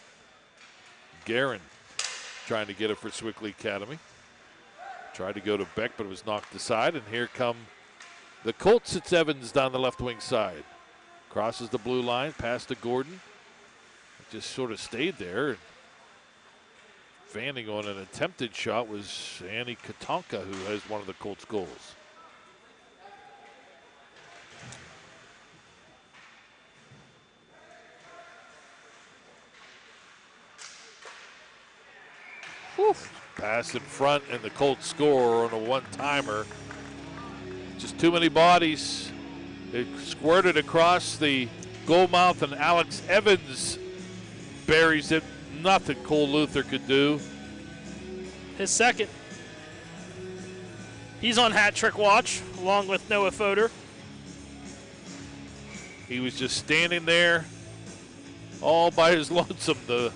Guerin trying to get it for Sewickley Academy. Tried to go to Beck, but it was knocked aside. And here come the Colts. It's Evans down the left wing side. Crosses the blue line, past to Gordon. It just sort of stayed there. Fanning on an attempted shot was Annie Katonka, who has one of the Colts' goals. Pass in front, and the Colts score on a one-timer. Just too many bodies. It squirted across the goal mouth, and Alex Evans buries it. Nothing Cole Luther could do. His second. He's on hat trick watch, along with Noah Fodor. He was just standing there all by his lonesome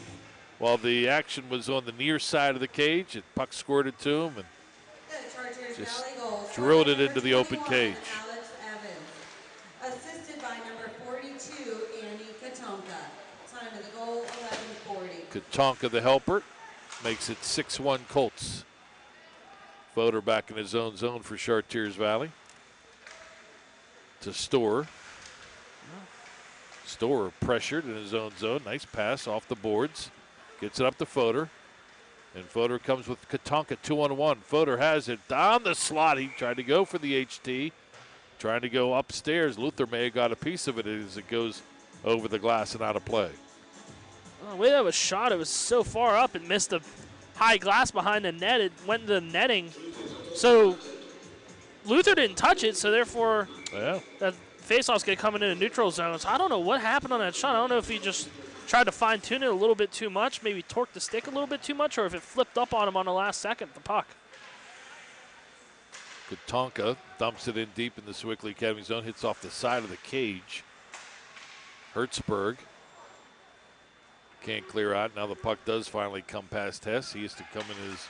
while the action was on the near side of the cage. And puck squirted to him and just drilled it into the open cage. Alex Evans, assisted by number 42, Andy Katonka. Time of the goal, 11:40. Katonka, the helper, makes it 6-1 Colts. Fodor back in his own zone for Chartiers Valley. To Storer. Storer pressured in his own zone. Nice pass off the boards. Gets it up to Fodor. And Fodor comes with Katonka 2-on-1. Fodor has it down the slot. He tried to go for the HT. Trying to go upstairs. Luther may have got a piece of it as it goes over the glass and out of play. The way that was shot, it was so far up and missed the high glass behind the net. It went into the netting. So Luther didn't touch it, so therefore that faceoff's going to come into the neutral zone. So I don't know what happened on that shot. I don't know if he just tried to fine-tune it a little bit too much, maybe torqued the stick a little bit too much, or if it flipped up on him on the last second, the puck. Katonka dumps it in deep in the Sewickley Academy zone, hits off the side of the cage. Hertzberg can't clear out. Now the puck does finally come past Hess. He has to come in his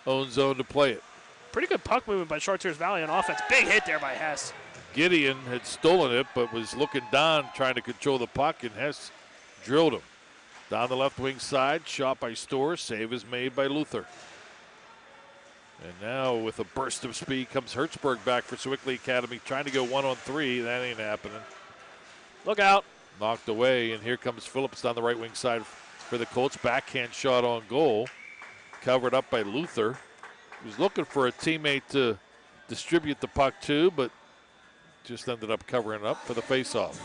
own zone to play it. Pretty good puck movement by Chartiers Valley on offense. Big hit there by Hess. Gideon had stolen it, but was looking down, trying to control the puck, and Hess drilled him. Down the left wing side, shot by Storer. Save is made by Luther. And now with a burst of speed comes Hertzberg back for Sewickley Academy, trying to go 1-on-3. That ain't happening. Look out. Knocked away, and here comes Phillips down the right wing side for the Colts. Backhand shot on goal. Covered up by Luther. He was looking for a teammate to distribute the puck to, but just ended up covering it up for the faceoff.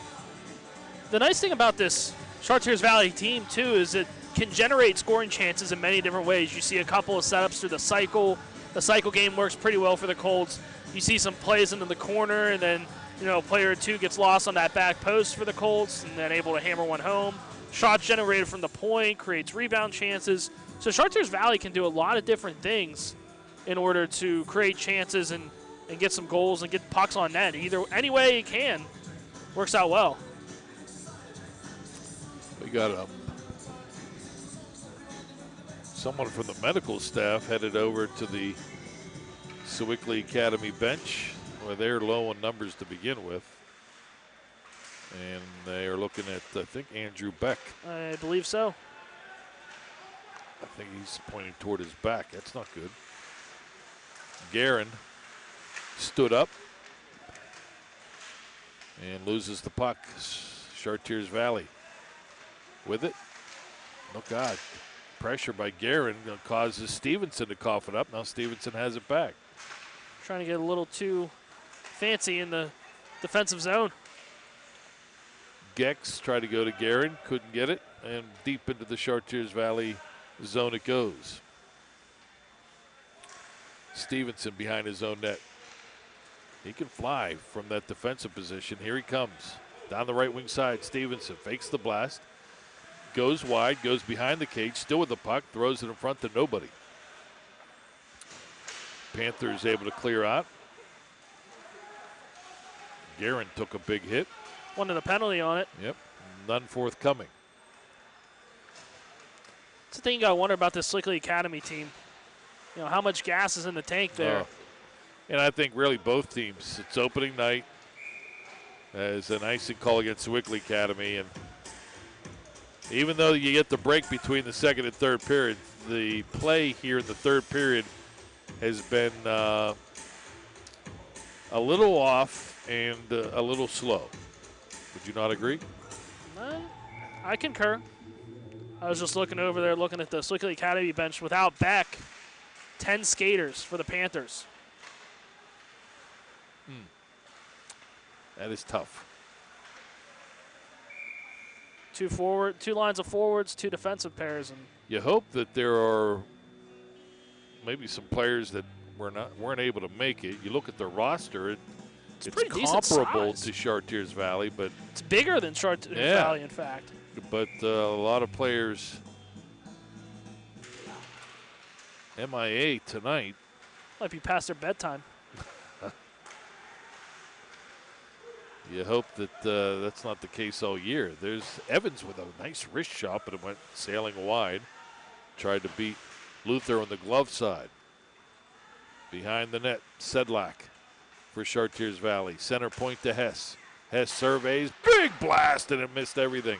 The nice thing about this Chartiers Valley team, too, is it can generate scoring chances in many different ways. You see a couple of setups through the cycle. The cycle game works pretty well for the Colts. You see some plays into the corner, and then a player or two gets lost on that back post for the Colts and then able to hammer one home. Shots generated from the point, creates rebound chances. So Chartiers Valley can do a lot of different things in order to create chances and get some goals and get pucks on net. Any way you can, works out well. We got someone from the medical staff headed over to the Sewickley Academy bench, where they're low on numbers to begin with. And they are looking at, I think, Andrew Beck. I believe so. I think he's pointing toward his back. That's not good. Guerin stood up and loses the puck. Chartiers Valley with it. Oh, God. Pressure by Guerin causes Stevenson to cough it up. Now Stevenson has it back. Trying to get a little too fancy in the defensive zone. Gex tried to go to Guerin, couldn't get it, and deep into the Chartiers Valley zone it goes. Stevenson behind his own net. He can fly from that defensive position. Here he comes. Down the right wing side, Stevenson fakes the blast. Goes wide, goes behind the cage, still with the puck, throws it in front to nobody. Panthers able to clear out. Guerin took a big hit. Wanted a penalty on it. Yep, none forthcoming. It's the thing you got to wonder about this Sewickley Academy team. You know, how much gas is in the tank there. And I think really both teams, it's opening night as an icing call against Sewickley Academy. And even though you get the break between the second and third period, the play here in the third period has been a little off and a little slow. Would you not agree? I concur. I was just looking over there, looking at the Sewickley Academy bench without Beck. 10 skaters for the Panthers. That is tough. Two lines of forwards, 2 defensive pairs, and you hope that there are maybe some players that weren't able to make it. You look at the roster; it's comparable to Chartiers Valley, but it's bigger than Chartiers Valley, in fact. But a lot of players MIA tonight. Might be past their bedtime. You hope that that's not the case all year. There's Evans with a nice wrist shot, but it went sailing wide. Tried to beat Luther on the glove side. Behind the net, Sedlak for Chartiers Valley. Center point to Hess. Hess surveys, big blast, and it missed everything.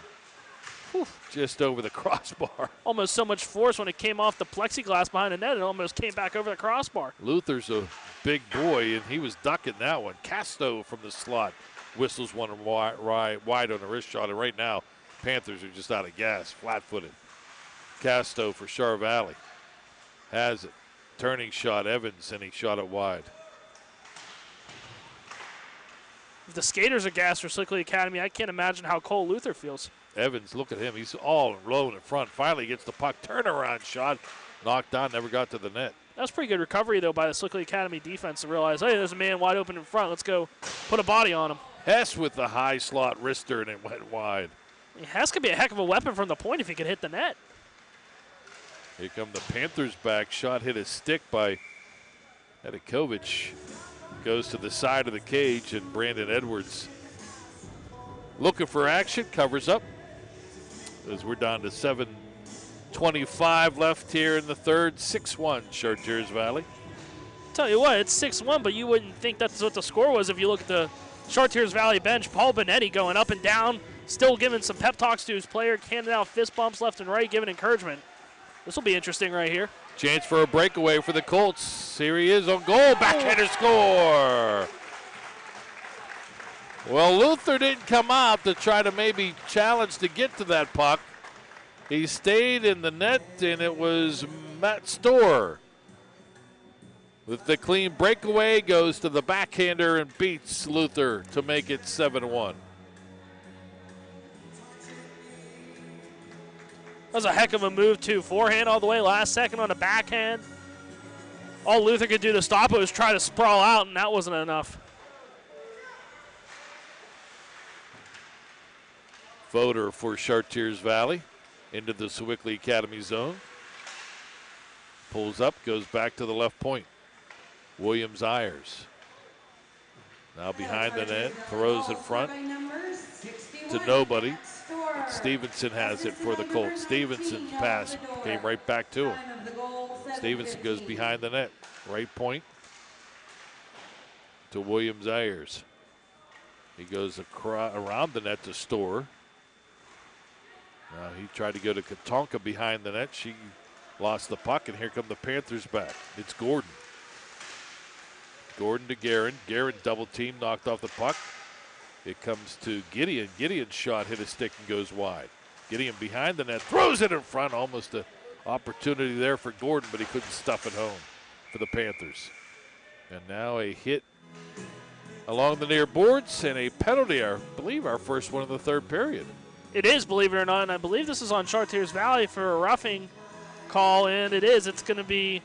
Whew, just over the crossbar. Almost so much force when it came off the plexiglass behind the net, it almost came back over the crossbar. Luther's a big boy, and he was ducking that one. Casto from the slot whistles one wide on the wrist shot, and right now, Panthers are just out of gas, flat-footed. Casto for Char Valley has it. Turning shot, Evans, and he shot it wide. If the skaters are gas for Sewickley Academy, I can't imagine how Cole Luther feels. Evans, look at him. He's all alone in front. Finally gets the puck. Turnaround shot. Knocked down, never got to the net. That was pretty good recovery, though, by the Sewickley Academy defense to realize, hey, there's a man wide open in front. Let's go put a body on him. Hess with the high slot wrister, and it went wide. Hess could be a heck of a weapon from the point if he could hit the net. Here come the Panthers back. Shot hit a stick by Edikovic. Goes to the side of the cage, and Brandon Edwards looking for action. Covers up as we're down to 7:25 left here in the third. 6-1 Chartiers Valley. Tell you what, it's 6-1, but you wouldn't think that's what the score was if you look at the Chartiers Valley bench. Paul Benetti going up and down, still giving some pep talks to his player, handing out fist bumps left and right, giving encouragement. This will be interesting right here. Chance for a breakaway for the Colts. Here he is on goal. Backhander score. Well, Luther didn't come out to try to maybe challenge to get to that puck. He stayed in the net, and it was Matt Storr with the clean breakaway, goes to the backhander and beats Luther to make it 7-1. That was a heck of a move, too. Forehand all the way, last second on the backhand. All Luther could do to stop it was try to sprawl out, and that wasn't enough. Voter for Chartiers Valley into the Sewickley Academy zone. Pulls up, goes back to the left point. Williams-Ayers. Now behind the net, throws in front to nobody. Stevenson has it for the Colts. Stevenson's pass came right back to him. Stevenson goes behind the net. Right point to Williams-Ayers. He goes around the net to Storr. He tried to go to Katonka behind the net. She lost the puck, and here come the Panthers back. It's Gordon. Gordon to Guerin. Guerin double team, knocked off the puck. It comes to Gideon. Gideon's shot hit a stick and goes wide. Gideon behind the net, throws it in front. Almost an opportunity there for Gordon, but he couldn't stuff it home for the Panthers. And now a hit along the near boards and a penalty, I believe our first one of the third period. It is, believe it or not, and I believe this is on Chartiers Valley for a roughing call, and it is. It's going to be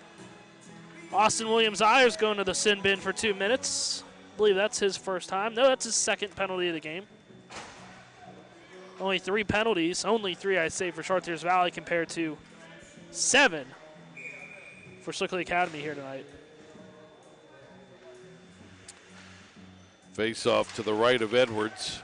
Austin Williams-Ayers going to the sin bin for 2 minutes. I believe that's his first time. No, that's his second penalty of the game. Only 3 penalties. Only 3, I say, for Chartiers Valley compared to 7 for Sewickley Academy here tonight. Face off to the right of Edwards.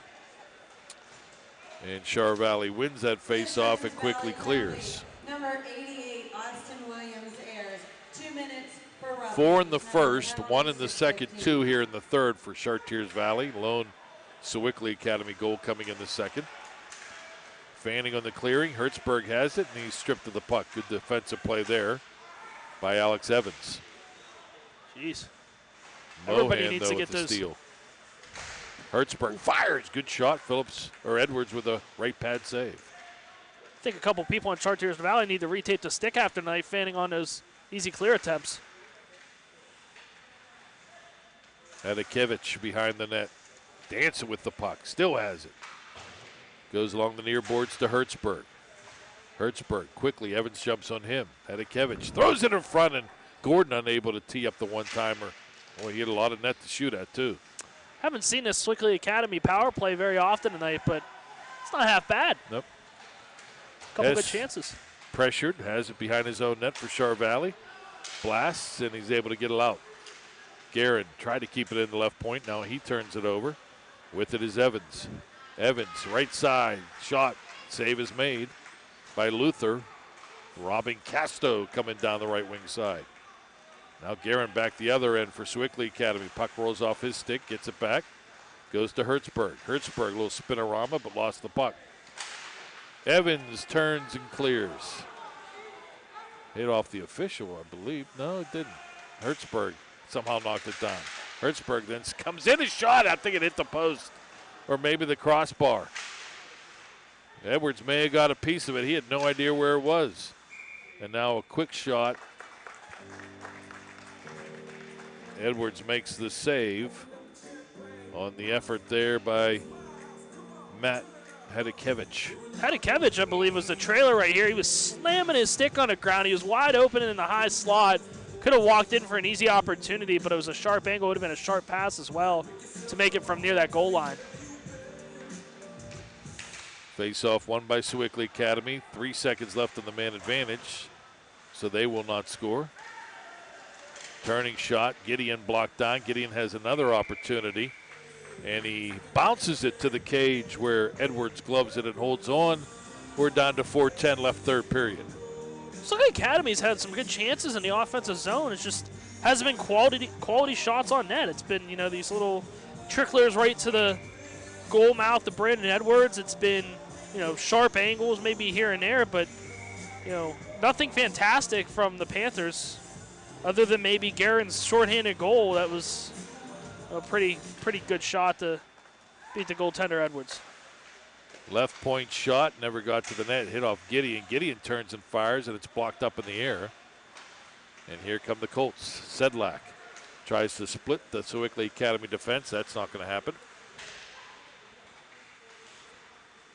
And Char Valley wins that face off and quickly clears. Number 88, Austin Williams Ayers. 2 minutes for roughing. 4 in the first, 1 in the second, 2 here in the third for Chartiers Valley. Lone Sewickley Academy goal coming in the second. Fanning on the clearing. Hertzberg has it, and he's stripped of the puck. Good defensive play there by Alex Evans. Jeez. Everybody Mohan, needs though, to get with the those. steal. Hertzberg fires. Good shot. Edwards with a right pad save. I think a couple people on Chartiers Valley need to retape the stick after tonight, fanning on those easy clear attempts. Hadakevich behind the net. Dancing with the puck. Still has it. Goes along the near boards to Hertzberg. Hertzberg quickly. Evans jumps on him. Hadakevich throws it in front, and Gordon unable to tee up the one-timer. Boy, he had a lot of net to shoot at, too. Haven't seen this Sewickley Academy power play very often tonight, but it's not half bad. Nope. Couple good chances. Pressured, has it behind his own net for Char Valley. Blasts, and he's able to get it out. Guerin tried to keep it in the left point. Now he turns it over. With it is Evans. Evans, right side, shot. Save is made by Luther. Robbing Casto coming down the right wing side. Now Guerin back the other end for Sewickley Academy. Puck rolls off his stick, gets it back. Goes to Hertzberg. Hertzberg, a little spinorama, but lost the puck. Evans turns and clears. Hit off the official, I believe. No, it didn't. Hertzberg somehow knocked it down. Hertzberg then comes in and shot. I think it hit the post or maybe the crossbar. Edwards may have got a piece of it. He had no idea where it was. And now a quick shot. Edwards makes the save on the effort there by Matt Hadakevich. Hadakevich, I believe, was the trailer right here. He was slamming his stick on the ground. He was wide open in the high slot. Could have walked in for an easy opportunity, but it was a sharp angle. It would have been a sharp pass as well to make it from near that goal line. Face-off won by Sewickley Academy. 3 seconds left on the man advantage, so they will not score. Turning shot, Gideon blocked on. Gideon has another opportunity, and he bounces it to the cage where Edwards gloves it and holds on. We're down to 4:10 left third period. Sewickley Academy's had some good chances in the offensive zone. It just hasn't been quality shots on net. It's been, these little tricklers right to the goal mouth to Brandon Edwards. It's been, sharp angles maybe here and there, but, nothing fantastic from the Panthers. Other than maybe Guerin's shorthanded goal, that was a pretty good shot to beat the goaltender Edwards. Left point shot, never got to the net, hit off Gideon. Gideon turns and fires, and it's blocked up in the air. And here come the Colts. Sedlak tries to split the Sewickley Academy defense. That's not going to happen.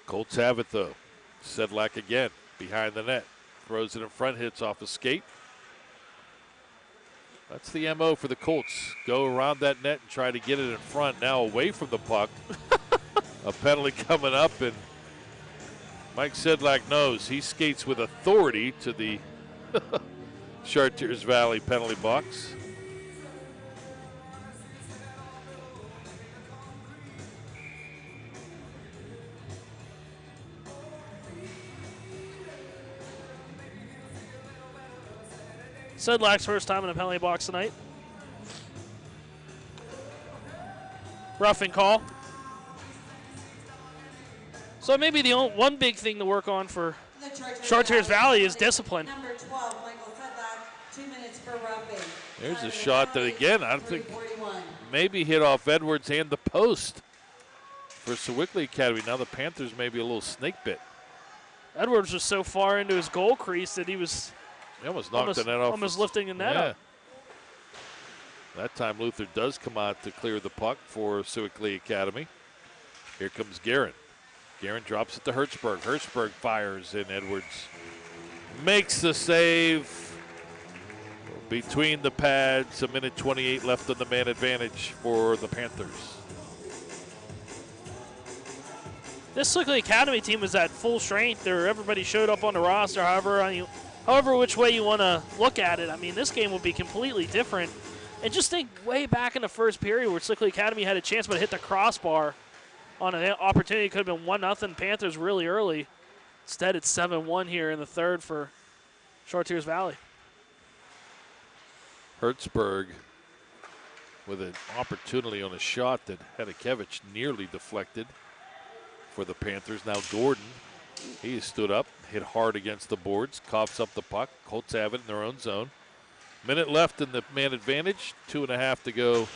Colts have it, though. Sedlak again, behind the net. Throws it in front, hits off a skate. That's the MO for the Colts. Go around that net and try to get it in front. Now away from the puck. A penalty coming up, and Mike Sedlak knows. He skates with authority to the Chartiers Valley penalty box. Sedlak's first time in the penalty box tonight. Roughing call. So maybe the one big thing to work on for Chartiers Valley is discipline. Number 12, Michael Sedlak, 2 minutes for roughing. There's a shot that, again, I think maybe hit off Edwards and the post for Sewickley Academy. Now the Panthers may be a little snake bit. Edwards was so far into his goal crease that he was almost knocked the net off. Almost lifting the net up. That time Luther does come out to clear the puck for Sewickley Academy. Here comes Guerin. Guerin drops it to Hertzberg. Hertzberg fires, and Edwards makes the save. Between the pads, a minute 28 left on the man advantage for the Panthers. This Sewickley Academy team was at full strength. Everybody showed up on the roster, however which way you want to look at it. I mean, this game will be completely different And just think way back in the first period where Sewickley Academy had a chance but hit the crossbar on an opportunity. It could have been 1-0 Panthers really early. Instead, it's 7-1 here in the third for Chartiers Valley. Hertzberg with an opportunity on a shot that Hedekevich nearly deflected for the Panthers. Now Gordon, he stood up, hit hard against the boards, coughs up the puck. Colts have it in their own zone. Minute left in the man advantage, 2.5 to go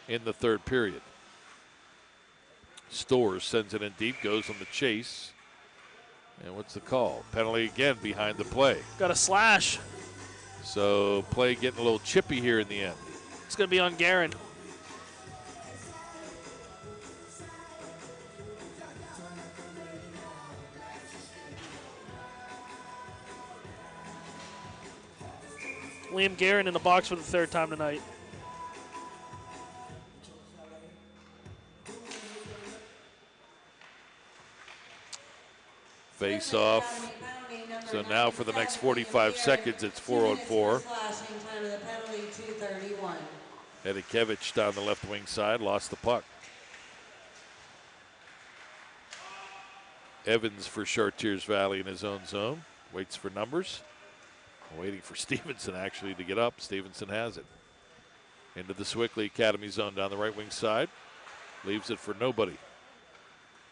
in the third period. Storrs sends it in deep, goes on the chase. And what's the call? Penalty again behind the play. Got a slash. So play getting a little chippy here in the end. It's going to be on Guerin. Liam Guerin in the box for the third time tonight. Face off. So now for the next 45 seconds, it's 4-on-4. Hedekevich down the left wing side, lost the puck. Evans for Chartiers Valley in his own zone. Waits for numbers. Waiting for Stevenson actually to get up. Stevenson has it. Into the Sewickley Academy zone down the right wing side. Leaves it for nobody.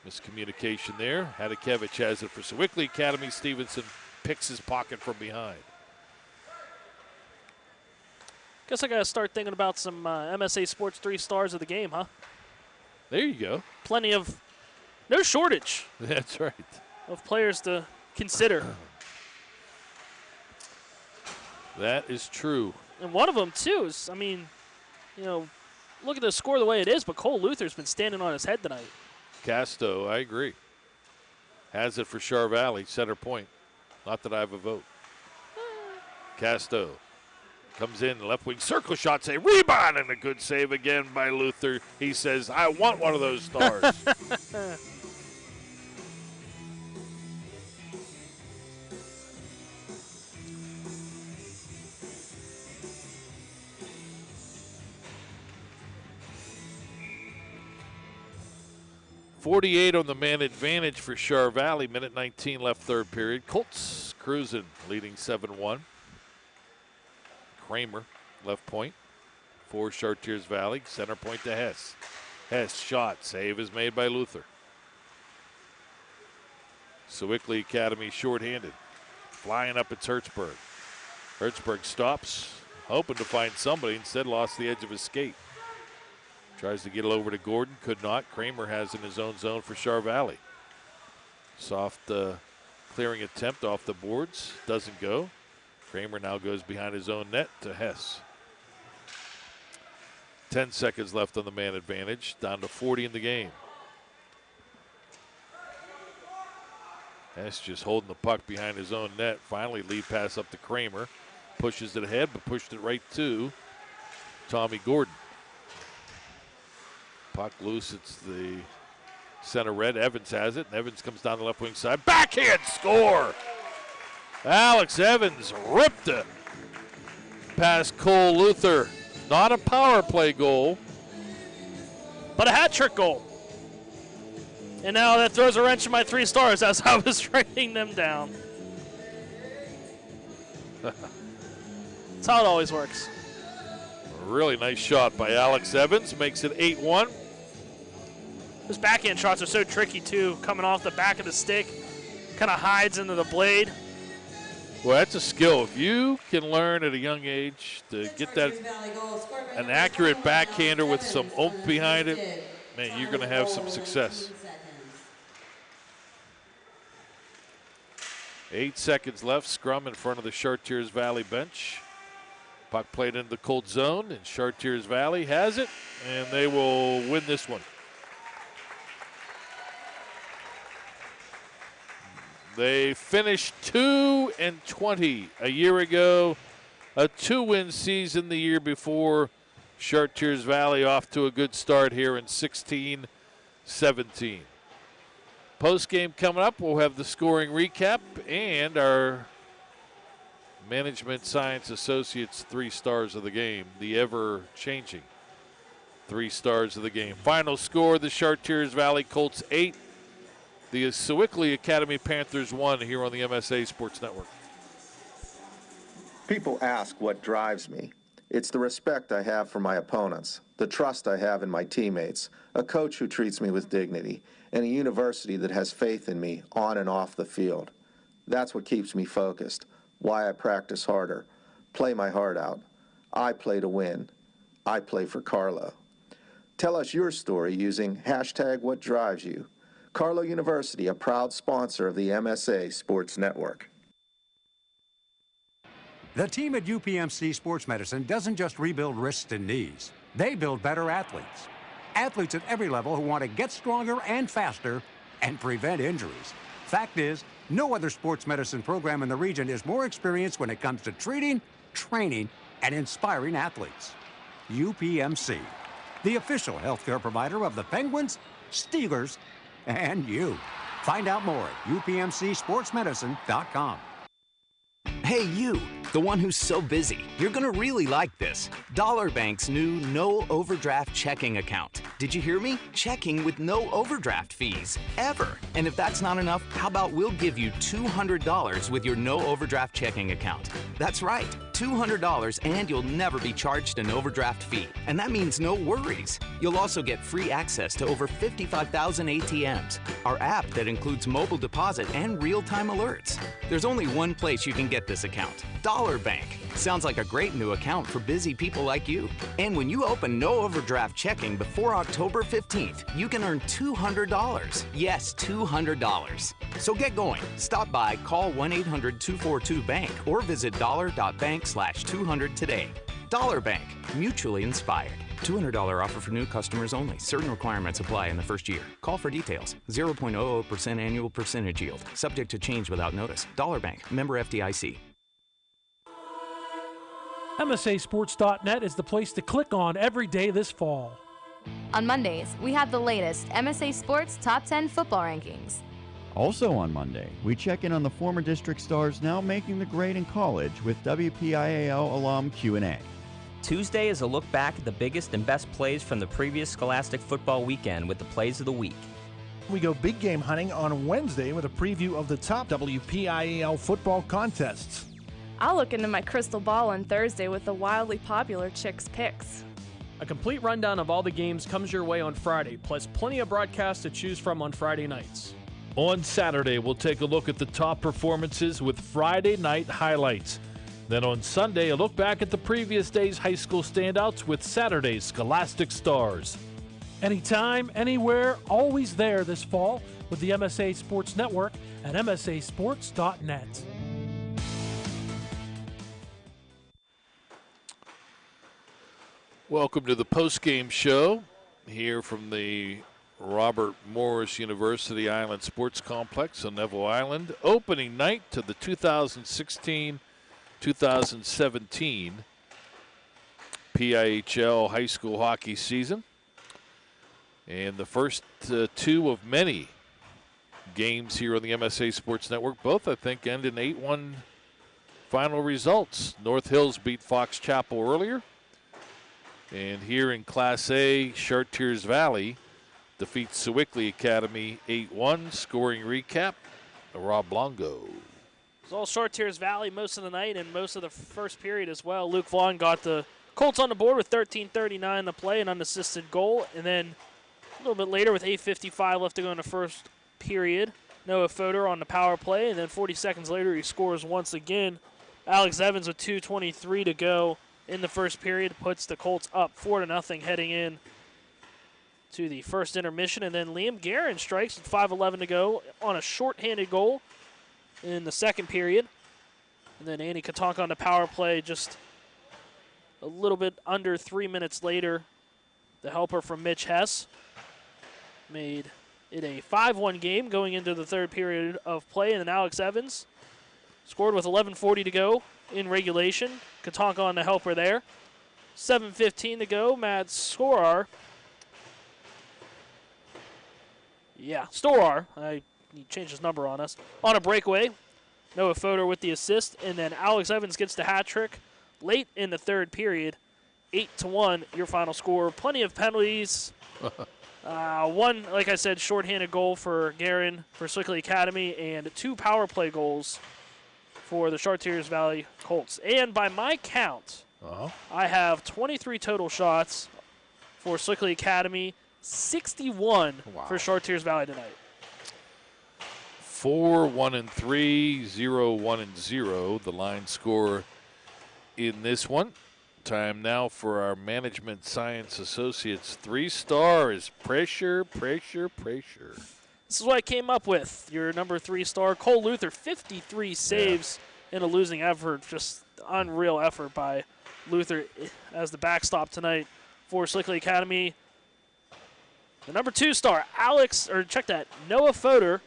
Miscommunication there. Hedekevich has it for Sewickley Academy. Stevenson picks his pocket from behind. Guess I got to start thinking about some MSA Sports 3 stars of the game, huh? There you go. Plenty of, no shortage. That's right. Of players to consider. That is true. And one of them, too, is, I mean, you know, look at the score the way it is, but Cole Luther's been standing on his head tonight. Casto, I agree. Has it for Char Valley, center point. Not that I have a vote. Casto comes in, left wing circle shot, say rebound, and a good save again by Luther. He says, I want one of those stars. 48 on the man advantage for Char Valley. Minute 19 left third period. Colts cruising, leading 7-1. Kramer, left point for Chartiers Valley. Center point to Hess. Hess shot. Save is made by Luther. Sewickley Academy shorthanded. Flying up, it's Hertzberg. Hertzberg stops, hoping to find somebody. Instead lost the edge of his skate. Tries to get it over to Gordon. Could not. Kramer has in his own zone for Char Valley. Soft clearing attempt off the boards. Doesn't go. Kramer now goes behind his own net to Hess. 10 seconds left on the man advantage. Down to 40 in the game. Hess just holding the puck behind his own net. Finally, lead pass up to Kramer. Pushes it ahead, but pushed it right to Tommy Gordon. Puck loose. It's the center red. Evans has it. And Evans comes down the left wing side. Backhand score. Alex Evans ripped it past Cole Luther. Not a power play goal, but a hat trick goal. And now that throws a wrench in my 3 stars as I was writing them down. That's how it always works. A really nice shot by Alex Evans. Makes it 8-1. Those backhand shots are so tricky, too. Coming off the back of the stick. Kind of hides into the blade. Well, that's a skill. If you can learn at a young age to get that an accurate backhander with some oomph behind it, man, you're going to have some success. 8 seconds left. Scrum in front of the Chartiers Valley bench. Puck played into the Colt zone, and Chartiers Valley has it, and they will win this one. They finished 2-20 a year ago. A 2-win season the year before. Chartiers Valley off to a good start here in 16-17. Post game coming up. We'll have the scoring recap and our Management Science Associates 3 stars of the game, the ever-changing 3 stars of the game. Final score, the Chartiers Valley Colts 8, the Sewickley Academy Panthers 1 here on the MSA Sports Network. People ask what drives me. It's the respect I have for my opponents, the trust I have in my teammates, a coach who treats me with dignity, and a university that has faith in me on and off the field. That's what keeps me focused, why I practice harder, play my heart out. I play to win. I play for Carlo. Tell us your story using #WhatDrivesYou. Carlo University, a proud sponsor of the MSA Sports Network. The team at UPMC Sports Medicine doesn't just rebuild wrists and knees. They build better athletes. Athletes at every level who want to get stronger and faster and prevent injuries. Fact is, no other sports medicine program in the region is more experienced when it comes to treating, training, and inspiring athletes. UPMC, the official healthcare provider of the Penguins, Steelers, and you. Find out more at upmcsportsmedicine.com. Hey, you, the one who's so busy. You're gonna really like this. Dollar Bank's new no overdraft checking account. Did you hear me? Checking with no overdraft fees, ever. And if that's not enough, how about we'll give you $200 with your no overdraft checking account? That's right, $200, and you'll never be charged an overdraft fee. And that means no worries. You'll also get free access to over 55,000 ATMs, our app that includes mobile deposit and real-time alerts. There's only one place you can get this account, Dollar Bank. Sounds like a great new account for busy people like you. And when you open no overdraft checking before October 15th, you can earn $200. Yes, $200. So get going. Stop by, call 1-800-242-BANK or visit dollar.bank/200 today. Dollar Bank, mutually inspired. $200 offer for new customers only. Certain requirements apply in the first year. Call for details. 0.00% annual percentage yield. Subject to change without notice. Dollar Bank, member FDIC. MSASports.net is the place to click on every day this fall. On Mondays, we have the latest MSA Sports Top 10 football rankings. Also on Monday, we check in on the former district stars now making the grade in college with WPIHL alum Q&A. Tuesday is a look back at the biggest and best plays from the previous Scholastic football weekend with the plays of the week. We go big game hunting on Wednesday with a preview of the top WPIHL football contests. I'll look into my crystal ball on Thursday with the wildly popular Chicks Picks. A complete rundown of all the games comes your way on Friday, plus plenty of broadcasts to choose from on Friday nights. On Saturday, we'll take a look at the top performances with Friday night highlights. Then on Sunday, a look back at the previous day's high school standouts with Saturday's Scholastic Stars. Anytime, anywhere, always there this fall with the MSA Sports Network at MSASports.net. Welcome to the postgame show here from the Robert Morris University Island Sports Complex on Neville Island. Opening night to the 2016-2017 PIHL high school hockey season. And the first two of many games here on the MSA Sports Network, both I think end in 8-1 final results. North Hills beat Fox Chapel earlier. And here in Class A, Chartiers Valley defeats Sewickley Academy 8-1. Scoring recap, Rob Longo. It was all Chartiers Valley most of the night and most of the first period as well. Luke Vaughn got the Colts on the board with 13:39 to play, an unassisted goal. And then a little bit later with 8:55 left to go in the first period, Noah Fodor on the power play. And then 40 seconds later, he scores once again. Alex Evans with 2:23 to go in the first period puts the Colts up 4-0 heading in to the first intermission. And then Liam Guerin strikes with 5:11 to go on a shorthanded goal in the second period. And then Andy Katonka on the power play just a little bit under 3 minutes later. The helper from Mitch Hess made it a 5-1 game going into the third period of play. And then Alex Evans scored with 11:40 to go in regulation. Katonka on the helper there. 7:15 to go. Matt Storar. Yeah, Storar. He changed his number on us. On a breakaway. Noah Fodor with the assist, and then Alex Evans gets the hat trick late in the third period. 8-1, your final score. Plenty of penalties. One, like I said, shorthanded goal for Guerin for Sewickley Academy, and 2 power play goals for the Chartiers Valley Colts. And by my count, I have 23 total shots for Sewickley Academy, 61 for Chartiers Valley tonight. 4-1-3, 0-1-0. The line score in this one. Time now for our Management Science Associates 3-star is pressure, pressure, pressure. This is what I came up with. Your number 3-star, Cole Luther, 53 saves in a losing effort. Just unreal effort by Luther as the backstop tonight for Sewickley Academy. The number 2-star, Noah Fodor,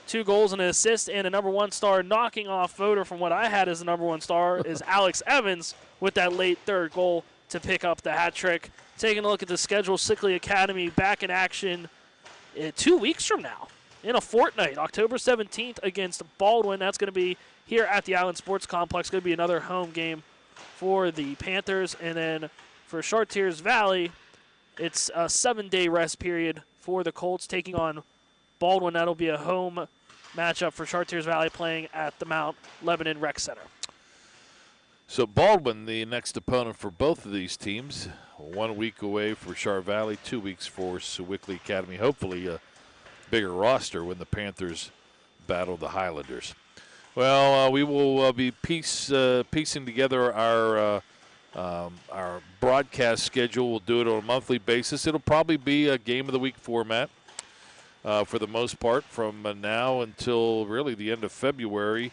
2 goals and an assist, and a number 1-star knocking off Fodor from what I had as the number 1-star is Alex Evans with that late third goal to pick up the hat trick. Taking a look at the schedule, Sewickley Academy back in action 2 weeks from now in a fortnight, October 17th against Baldwin. That's going to be here at the Island Sports Complex. Going to be another home game for the Panthers. And then for Chartiers Valley, it's a 7-day rest period for the Colts taking on Baldwin. That'll be a home matchup for Chartiers Valley playing at the Mount Lebanon Rec Center. So Baldwin, the next opponent for both of these teams, 1 week away for Char Valley, 2 weeks for Sewickley Academy. Hopefully a bigger roster when the Panthers battle the Highlanders. Well, we will be piecing together our broadcast schedule. We'll do it on a monthly basis. It'll probably be a game of the week format for the most part from now until really the end of February.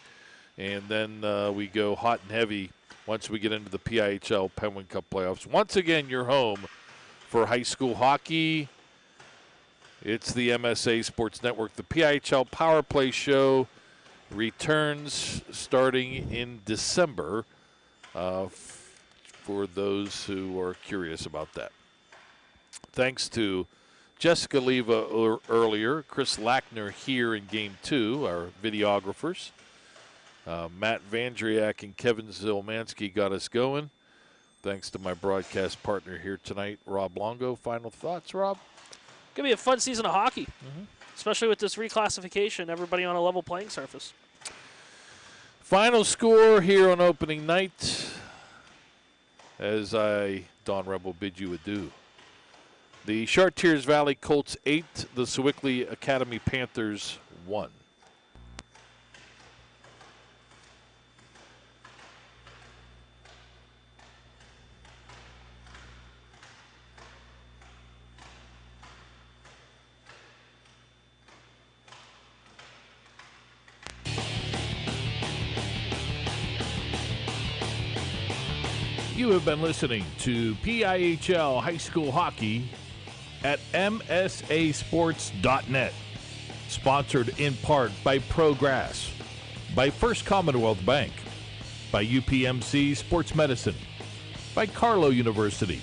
And then we go hot and heavy once we get into the PIHL Penguin Cup playoffs. Once again, you're home for high school hockey. It's the MSA Sports Network. The PIHL Power Play Show returns starting in December for those who are curious about that. Thanks to Jessica Leva earlier, Chris Lackner here in Game 2, our videographers. Matt Vandriak and Kevin Zilmansky got us going. Thanks to my broadcast partner here tonight, Rob Longo. Final thoughts, Rob? Going to be a fun season of hockey, especially with this reclassification, everybody on a level playing surface. Final score here on opening night, as I, Don Rebel, bid you adieu. The Chartiers Valley Colts 8, the Sewickley Academy Panthers 1. You have been listening to PIHL High School Hockey at MSASports.net. Sponsored in part by ProGrass, by First Commonwealth Bank, by UPMC Sports Medicine, by Carlow University,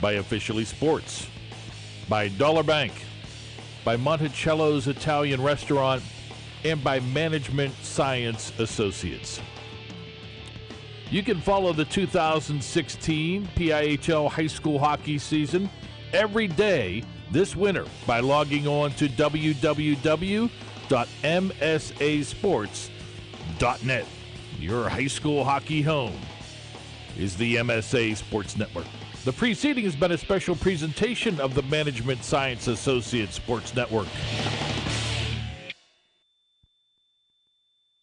by Officially Sports, by Dollar Bank, by Monticello's Italian Restaurant, and by Management Science Associates. You can follow the 2016 PIHL High School Hockey season every day this winter by logging on to www.msasports.net. Your high school hockey home is the MSA Sports Network. The preceding has been a special presentation of the Management Science Associates Sports Network.